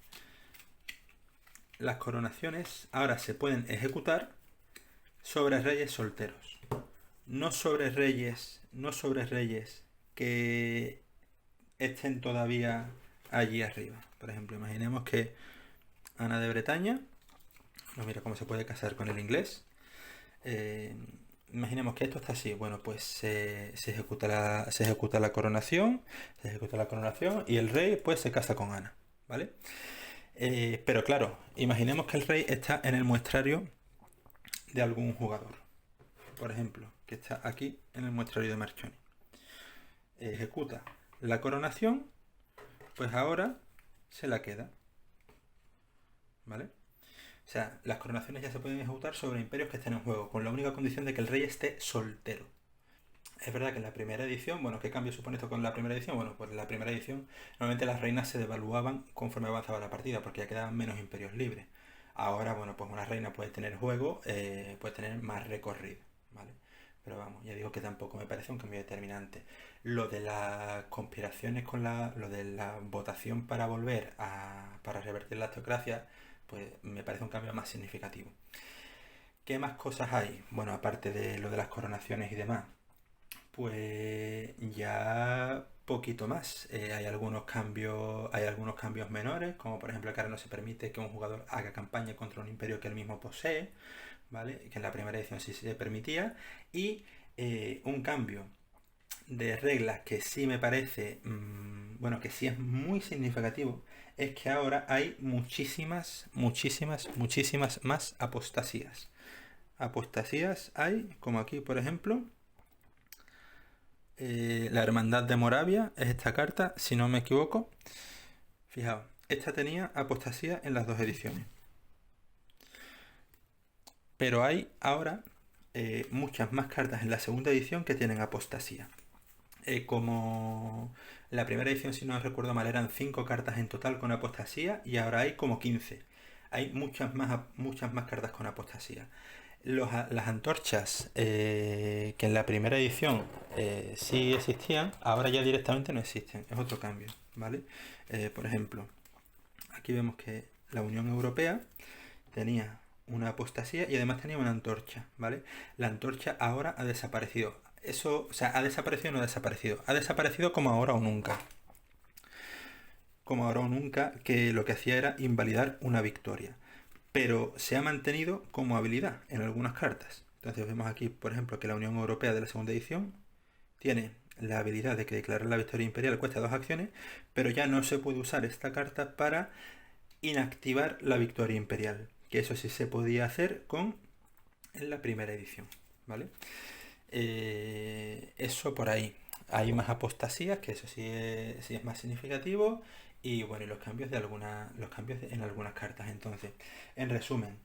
Las coronaciones ahora se pueden ejecutar sobre reyes solteros. No sobre reyes que estén todavía allí arriba. Por ejemplo, imaginemos que Ana de Bretaña, no mira cómo se puede casar con el inglés. Imaginemos que esto está así. Bueno, pues se ejecuta la coronación, y el rey pues se casa con Ana, ¿vale? Pero claro, imaginemos que el rey está en el muestrario de algún jugador. Por ejemplo, que está aquí en el muestrario de Marchoni. Ejecuta la coronación, pues ahora se la queda. ¿Vale? O sea, las coronaciones ya se pueden ejecutar sobre imperios que estén en juego, con la única condición de que el rey esté soltero. Es verdad que en la primera edición, bueno, ¿qué cambio supone esto con la primera edición? Bueno, pues en la primera edición normalmente las reinas se devaluaban conforme avanzaba la partida, porque ya quedaban menos imperios libres. Ahora, bueno, pues una reina puede tener juego, puede tener más recorrido, ¿vale? Pero vamos, ya digo que tampoco me parece un cambio determinante. Lo de las conspiraciones con lo de la votación para para revertir la teocracia, pues me parece un cambio más significativo. ¿Qué más cosas hay? Bueno, aparte de lo de las coronaciones y demás, pues ya poquito más. Hay algunos cambios menores, como por ejemplo que ahora no se permite que un jugador haga campaña contra un imperio que él mismo posee, ¿vale? Que en la primera edición sí se permitía. Y un cambio de reglas que sí me parece, bueno, que sí es muy significativo, es que ahora hay muchísimas más apostasías. Apostasías hay, como aquí por ejemplo, la Hermandad de Moravia es esta carta, si no me equivoco. Fijaos, esta tenía apostasía en las dos ediciones. Pero hay ahora muchas más cartas en la segunda edición que tienen apostasía. Como la primera edición, si no recuerdo mal, eran 5 cartas en total con apostasía y ahora hay como 15. Hay muchas más cartas con apostasía. Las antorchas que en la primera edición sí existían, ahora ya directamente no existen. Es otro cambio, ¿vale? Por ejemplo, aquí vemos que la Unión Europea tenía una apostasía y además tenía una antorcha, ¿vale? La antorcha ahora ha desaparecido. Eso, o sea, ha desaparecido o no ha desaparecido. Ha desaparecido como ahora o nunca. Como ahora o nunca, que lo que hacía era invalidar una victoria. Pero se ha mantenido como habilidad en algunas cartas. Entonces vemos aquí, por ejemplo, que la Unión Europea de la segunda edición tiene la habilidad de que declarar la victoria imperial cuesta 2 acciones, pero ya no se puede usar esta carta para inactivar la victoria imperial, que eso sí se podía hacer en la primera edición, ¿vale? Eso por ahí. Hay más apostasías, que eso sí es más significativo. Y bueno, y los cambios en algunas cartas. Entonces, en resumen,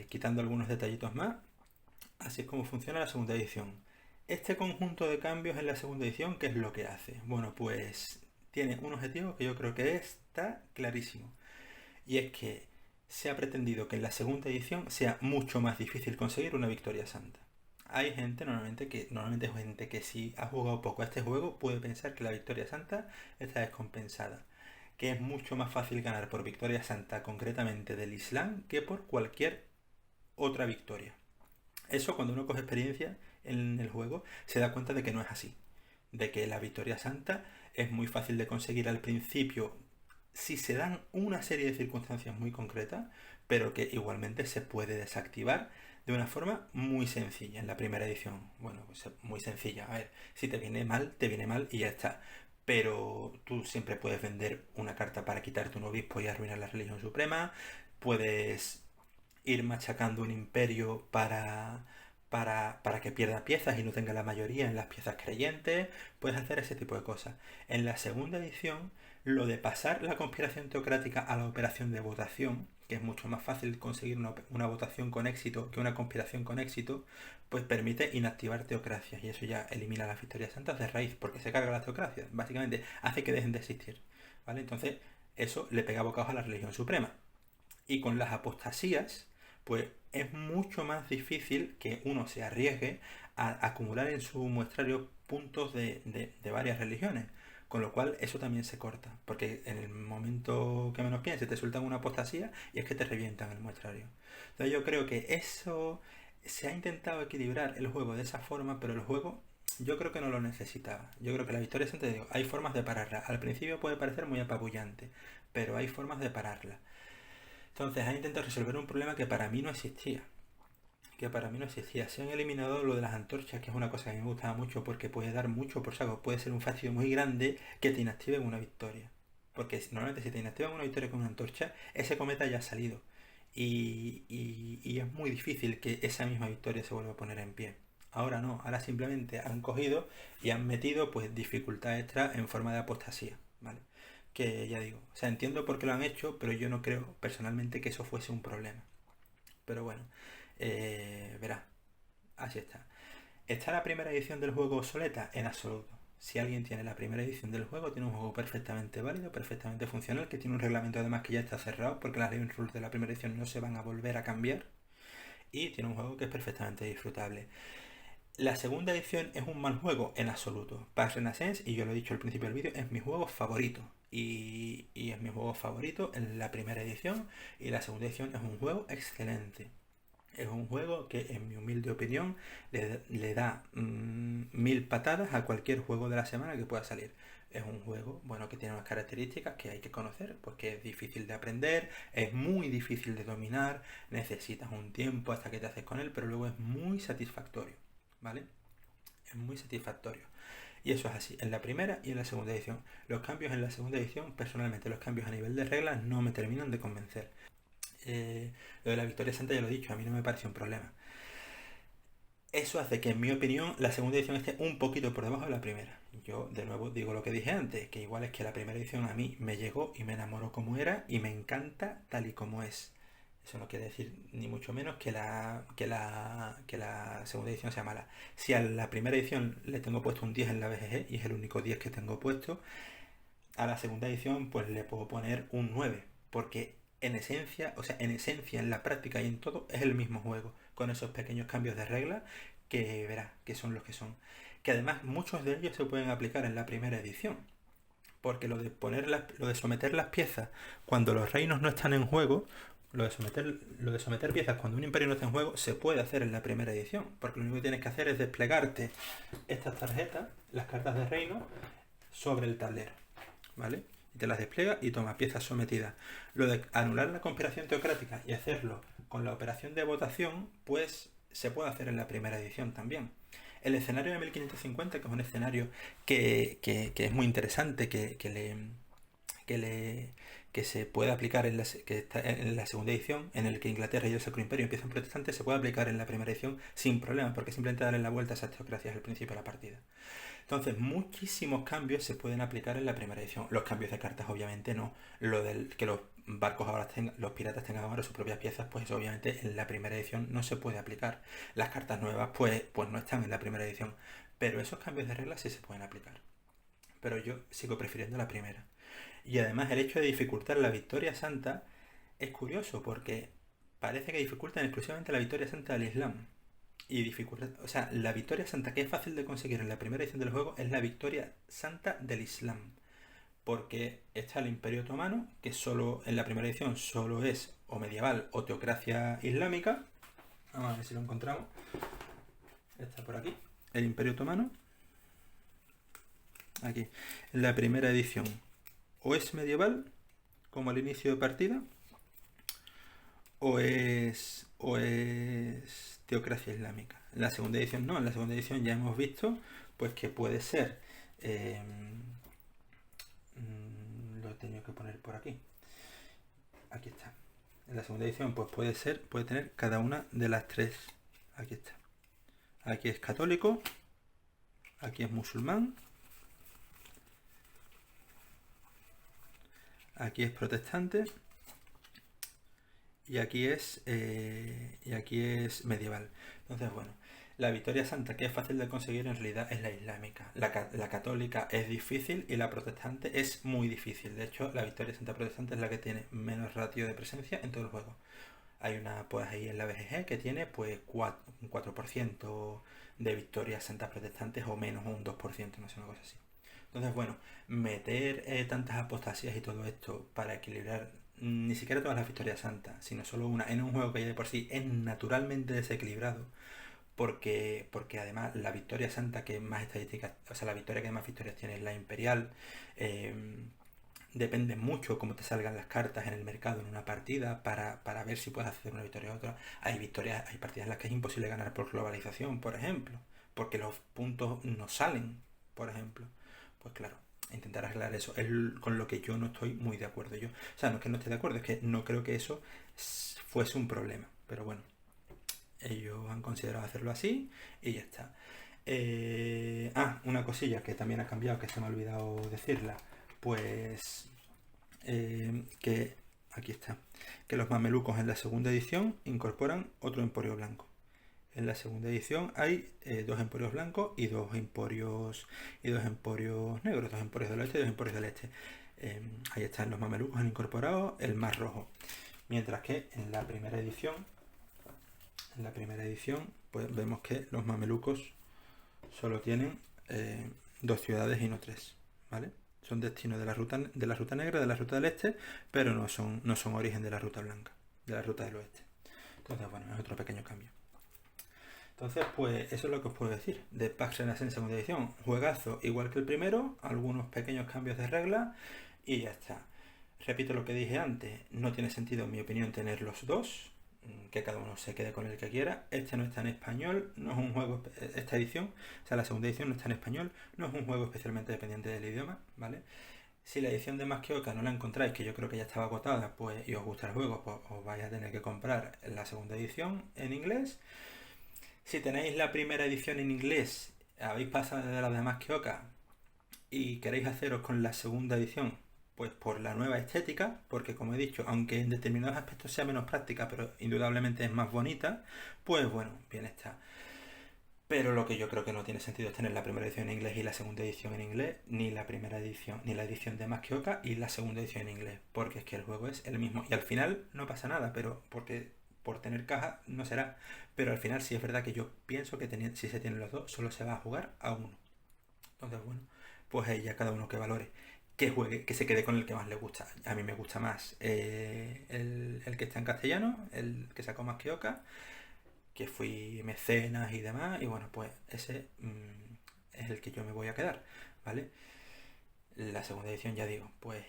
quitando algunos detallitos más, así es como funciona la segunda edición. Este conjunto de cambios en la segunda edición, ¿qué es lo que hace? Bueno, pues tiene un objetivo que yo creo que está clarísimo. Y es que se ha pretendido que en la segunda edición sea mucho más difícil conseguir una victoria santa. Hay gente normalmente es gente que si ha jugado poco a este juego puede pensar que la victoria santa está descompensada, que es mucho más fácil ganar por victoria santa concretamente del Islam que por cualquier otra victoria. Eso cuando uno coge experiencia en el juego se da cuenta de que no es así, de que la victoria santa es muy fácil de conseguir al principio si se dan una serie de circunstancias muy concretas, pero que igualmente se puede desactivar de una forma muy sencilla en la primera edición. Bueno, pues muy sencilla. A ver, si te viene mal y ya está. Pero tú siempre puedes vender una carta para quitarte un obispo y arruinar la religión suprema. Puedes ir machacando un imperio para que pierda piezas y no tenga la mayoría en las piezas creyentes. Puedes hacer ese tipo de cosas. En la segunda edición, lo de pasar la conspiración teocrática a la operación de votación, que es mucho más fácil conseguir una votación con éxito que una conspiración con éxito, pues permite inactivar teocracias y eso ya elimina las victorias santas de raíz, porque se carga las teocracias. Básicamente hace que dejen de existir. ¿Vale? Entonces, eso le pega bocados a la religión suprema. Y con las apostasías, pues es mucho más difícil que uno se arriesgue a acumular en su muestrario puntos de varias religiones. Con lo cual eso también se corta, porque en el momento que menos pienses te sueltan una apostasía y es que te revientan el muestrario. Entonces yo creo que eso se ha intentado equilibrar el juego de esa forma, pero el juego yo creo que no lo necesitaba. Yo creo que la victoria es, te digo, hay formas de pararla. Al principio puede parecer muy apabullante, pero hay formas de pararla. Entonces ha intentado resolver un problema que para mí no existía. Que para mí no existía. Se han eliminado lo de las antorchas, que es una cosa que me gustaba mucho porque puede dar mucho por saco. Puede ser un fastidio muy grande que te inactive en una victoria. Porque normalmente si te inactivan una victoria con una antorcha, ese cometa ya ha salido. Y es muy difícil que esa misma victoria se vuelva a poner en pie. Ahora no, ahora simplemente han cogido y han metido pues dificultad extra en forma de apostasía, ¿vale? Que ya digo, o sea, entiendo por qué lo han hecho, pero yo no creo personalmente que eso fuese un problema. Pero bueno, verá, así está. ¿Está la primera edición del juego obsoleta? En absoluto. Si alguien tiene la primera edición del juego, tiene un juego perfectamente válido, perfectamente funcional, que tiene un reglamento además que ya está cerrado, porque las Living Rules de la primera edición no se van a volver a cambiar. Y tiene un juego que es perfectamente disfrutable. La segunda edición es un mal juego en absoluto. Pax Renaissance, y yo lo he dicho al principio del vídeo, es mi juego favorito. Y es mi juego favorito en la primera edición. Y la segunda edición es un juego excelente. Es un juego que, en mi humilde opinión, le da 1000 patadas a cualquier juego de la semana que pueda salir. Es un juego, bueno, que tiene unas características que hay que conocer, pues que es difícil de aprender, es muy difícil de dominar, necesitas un tiempo hasta que te haces con él, pero luego es muy satisfactorio, ¿vale? Es muy satisfactorio. Y eso es así, en la primera y en la segunda edición. Los cambios en la segunda edición, personalmente, los cambios a nivel de reglas no me terminan de convencer. Lo de la Victoria Santa ya lo he dicho, a mí no me parece un problema. Eso hace que, en mi opinión, la segunda edición esté un poquito por debajo de la primera. Yo, de nuevo, digo lo que dije antes, que igual es que la primera edición a mí me llegó y me enamoró como era y me encanta tal y como es. Eso no quiere decir ni mucho menos que la segunda edición sea mala. Si a la primera edición le tengo puesto un 10 en la BGG y es el único 10 que tengo puesto, a la segunda edición pues le puedo poner un 9, porque en esencia, o sea, en esencia, en la práctica y en todo, es el mismo juego, con esos pequeños cambios de regla que verás que son los que son. Que además muchos de ellos se pueden aplicar en la primera edición, porque lo de someter las piezas cuando los reinos no están en juego, lo de someter piezas cuando un imperio no está en juego, se puede hacer en la primera edición, porque lo único que tienes que hacer es desplegarte estas tarjetas, las cartas de reino, sobre el tablero, ¿vale? Y te las despliega y toma piezas sometidas. Lo de anular la conspiración teocrática y hacerlo con la operación de votación, pues se puede hacer en la primera edición también. El escenario de 1550, que es un escenario que es muy interesante, que, le, que se puede aplicar que está en la segunda edición, en el que Inglaterra y el Sacro Imperio empiezan protestantes, se puede aplicar en la primera edición sin problema, porque simplemente darle la vuelta a esas teocracias al principio de la partida. Entonces, muchísimos cambios se pueden aplicar en la primera edición. Los cambios de cartas, obviamente, no. Lo del que los barcos ahora los piratas tengan ahora sus propias piezas, pues obviamente en la primera edición no se puede aplicar. Las cartas nuevas, pues no están en la primera edición. Pero esos cambios de reglas sí se pueden aplicar. Pero yo sigo prefiriendo la primera. Y además el hecho de dificultar la Victoria Santa es curioso porque parece que dificultan exclusivamente la Victoria Santa del Islam. Y dificultad, o sea, la Victoria Santa que es fácil de conseguir en la primera edición del juego es la Victoria Santa del Islam. Porque está el Imperio Otomano, que solo en la primera edición solo es o medieval o teocracia islámica. Vamos a ver si lo encontramos. Está por aquí. El Imperio Otomano. Aquí. En la primera edición o es medieval, como al inicio de partida, o es teocracia islámica. En la segunda edición no, en la segunda edición ya hemos visto pues que puede ser, lo he tenido que poner por aquí, aquí está. En la segunda edición pues puede tener cada una de las tres, aquí está. Aquí es católico, aquí es musulmán, aquí es protestante y aquí es medieval. Entonces, bueno, la Victoria Santa, que es fácil de conseguir, en realidad es la islámica. La católica es difícil y la protestante es muy difícil. De hecho, la Victoria Santa protestante es la que tiene menos ratio de presencia en todo el juego. Hay una, pues ahí en la BGG que tiene pues un 4% de victorias santas protestantes o menos, o un 2%, no sé, una cosa así. Entonces, bueno, meter tantas apostasías y todo esto para equilibrar ni siquiera todas las victorias santas, sino solo una, en un juego que ya de por sí es naturalmente desequilibrado, porque además la victoria santa que más estadísticas, o sea, la victoria que más victorias tiene es la imperial. eh, Depende mucho cómo te salgan las cartas en el mercado en una partida para ver si puedes hacer una victoria u otra. Hay partidas en las que es imposible ganar por globalización, por ejemplo, porque los puntos no salen, por ejemplo. Pues claro, intentar arreglar eso es con lo que yo no estoy muy de acuerdo. O sea, no es que no esté de acuerdo, es que no creo que eso fuese un problema. Pero bueno, ellos han considerado hacerlo así y ya está. Una cosilla que también ha cambiado, que se me ha olvidado decirla. Pues que aquí está, que los mamelucos en la segunda edición incorporan otro emporio blanco. En la segunda edición hay dos emporios blancos y dos emporios negros, dos emporios del oeste y dos emporios del este. Ahí están los mamelucos, han incorporado el mar rojo. Mientras que en la primera edición, pues vemos que los mamelucos solo tienen 2 ciudades y no 3, ¿vale? Son destinos de la ruta negra, de la ruta del este, pero no son origen de la ruta blanca, de la ruta del oeste. Entonces, bueno, es otro pequeño cambio. Entonces, pues eso es lo que os puedo decir de Pax Renaissance segunda edición. Juegazo igual que el primero, algunos pequeños cambios de regla y ya está. Repito lo que dije antes, no tiene sentido en mi opinión tener los dos, que cada uno se quede con el que quiera. Este no está en español, no es un juego, esta edición, o sea la segunda edición no está en español, no es un juego especialmente dependiente del idioma, ¿vale? Si la edición de Maschioca no la encontráis, que yo creo que ya estaba agotada, pues y os gusta el juego, pues os vais a tener que comprar la segunda edición en inglés. Si tenéis la primera edición en inglés, habéis pasado de la de Maschioca y queréis haceros con la segunda edición, pues por la nueva estética, porque como he dicho, aunque en determinados aspectos sea menos práctica, pero indudablemente es más bonita, pues bueno, bien está. Pero lo que yo creo que no tiene sentido es tener la primera edición en inglés y la segunda edición en inglés, ni la primera edición, ni la edición de Maschioca y la segunda edición en inglés, porque es que el juego es el mismo. Y al final no pasa nada, pero porque por tener caja no será. Pero al final sí es verdad que yo pienso que si se tienen los dos, solo se va a jugar a uno. Entonces, bueno, pues ahí ya cada uno que valore, que juegue, que se quede con el que más le gusta. A mí me gusta más el que está en castellano, el que sacó Maschioca, que fui mecenas y demás, y bueno, pues ese es el que yo me voy a quedar, ¿vale? La segunda edición, ya digo, pues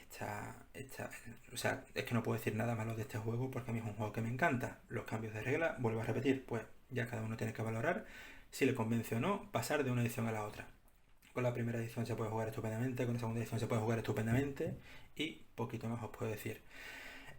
o sea, es que no puedo decir nada malo de este juego porque a mí es un juego que me encanta. Los cambios de regla, vuelvo a repetir, pues ya cada uno tiene que valorar si le convence o no pasar de una edición a la otra. Con la primera edición se puede jugar estupendamente, con la segunda edición se puede jugar estupendamente y poquito más os puedo decir.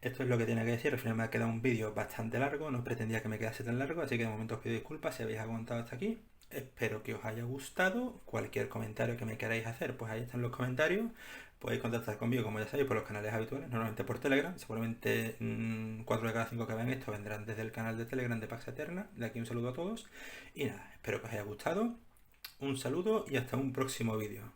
Esto es lo que tiene que decir. Al final me ha quedado un vídeo bastante largo, no pretendía que me quedase tan largo, así que de momento os pido disculpas si habéis aguantado hasta aquí. Espero que os haya gustado. Cualquier comentario que me queráis hacer, pues ahí están los comentarios. Podéis contactar conmigo, como ya sabéis, por los canales habituales, normalmente por Telegram. Seguramente 4 de cada 5 que vean esto vendrán desde el canal de Telegram de Pax Eterna. De aquí un saludo a todos. Y nada, espero que os haya gustado. Un saludo y hasta un próximo vídeo.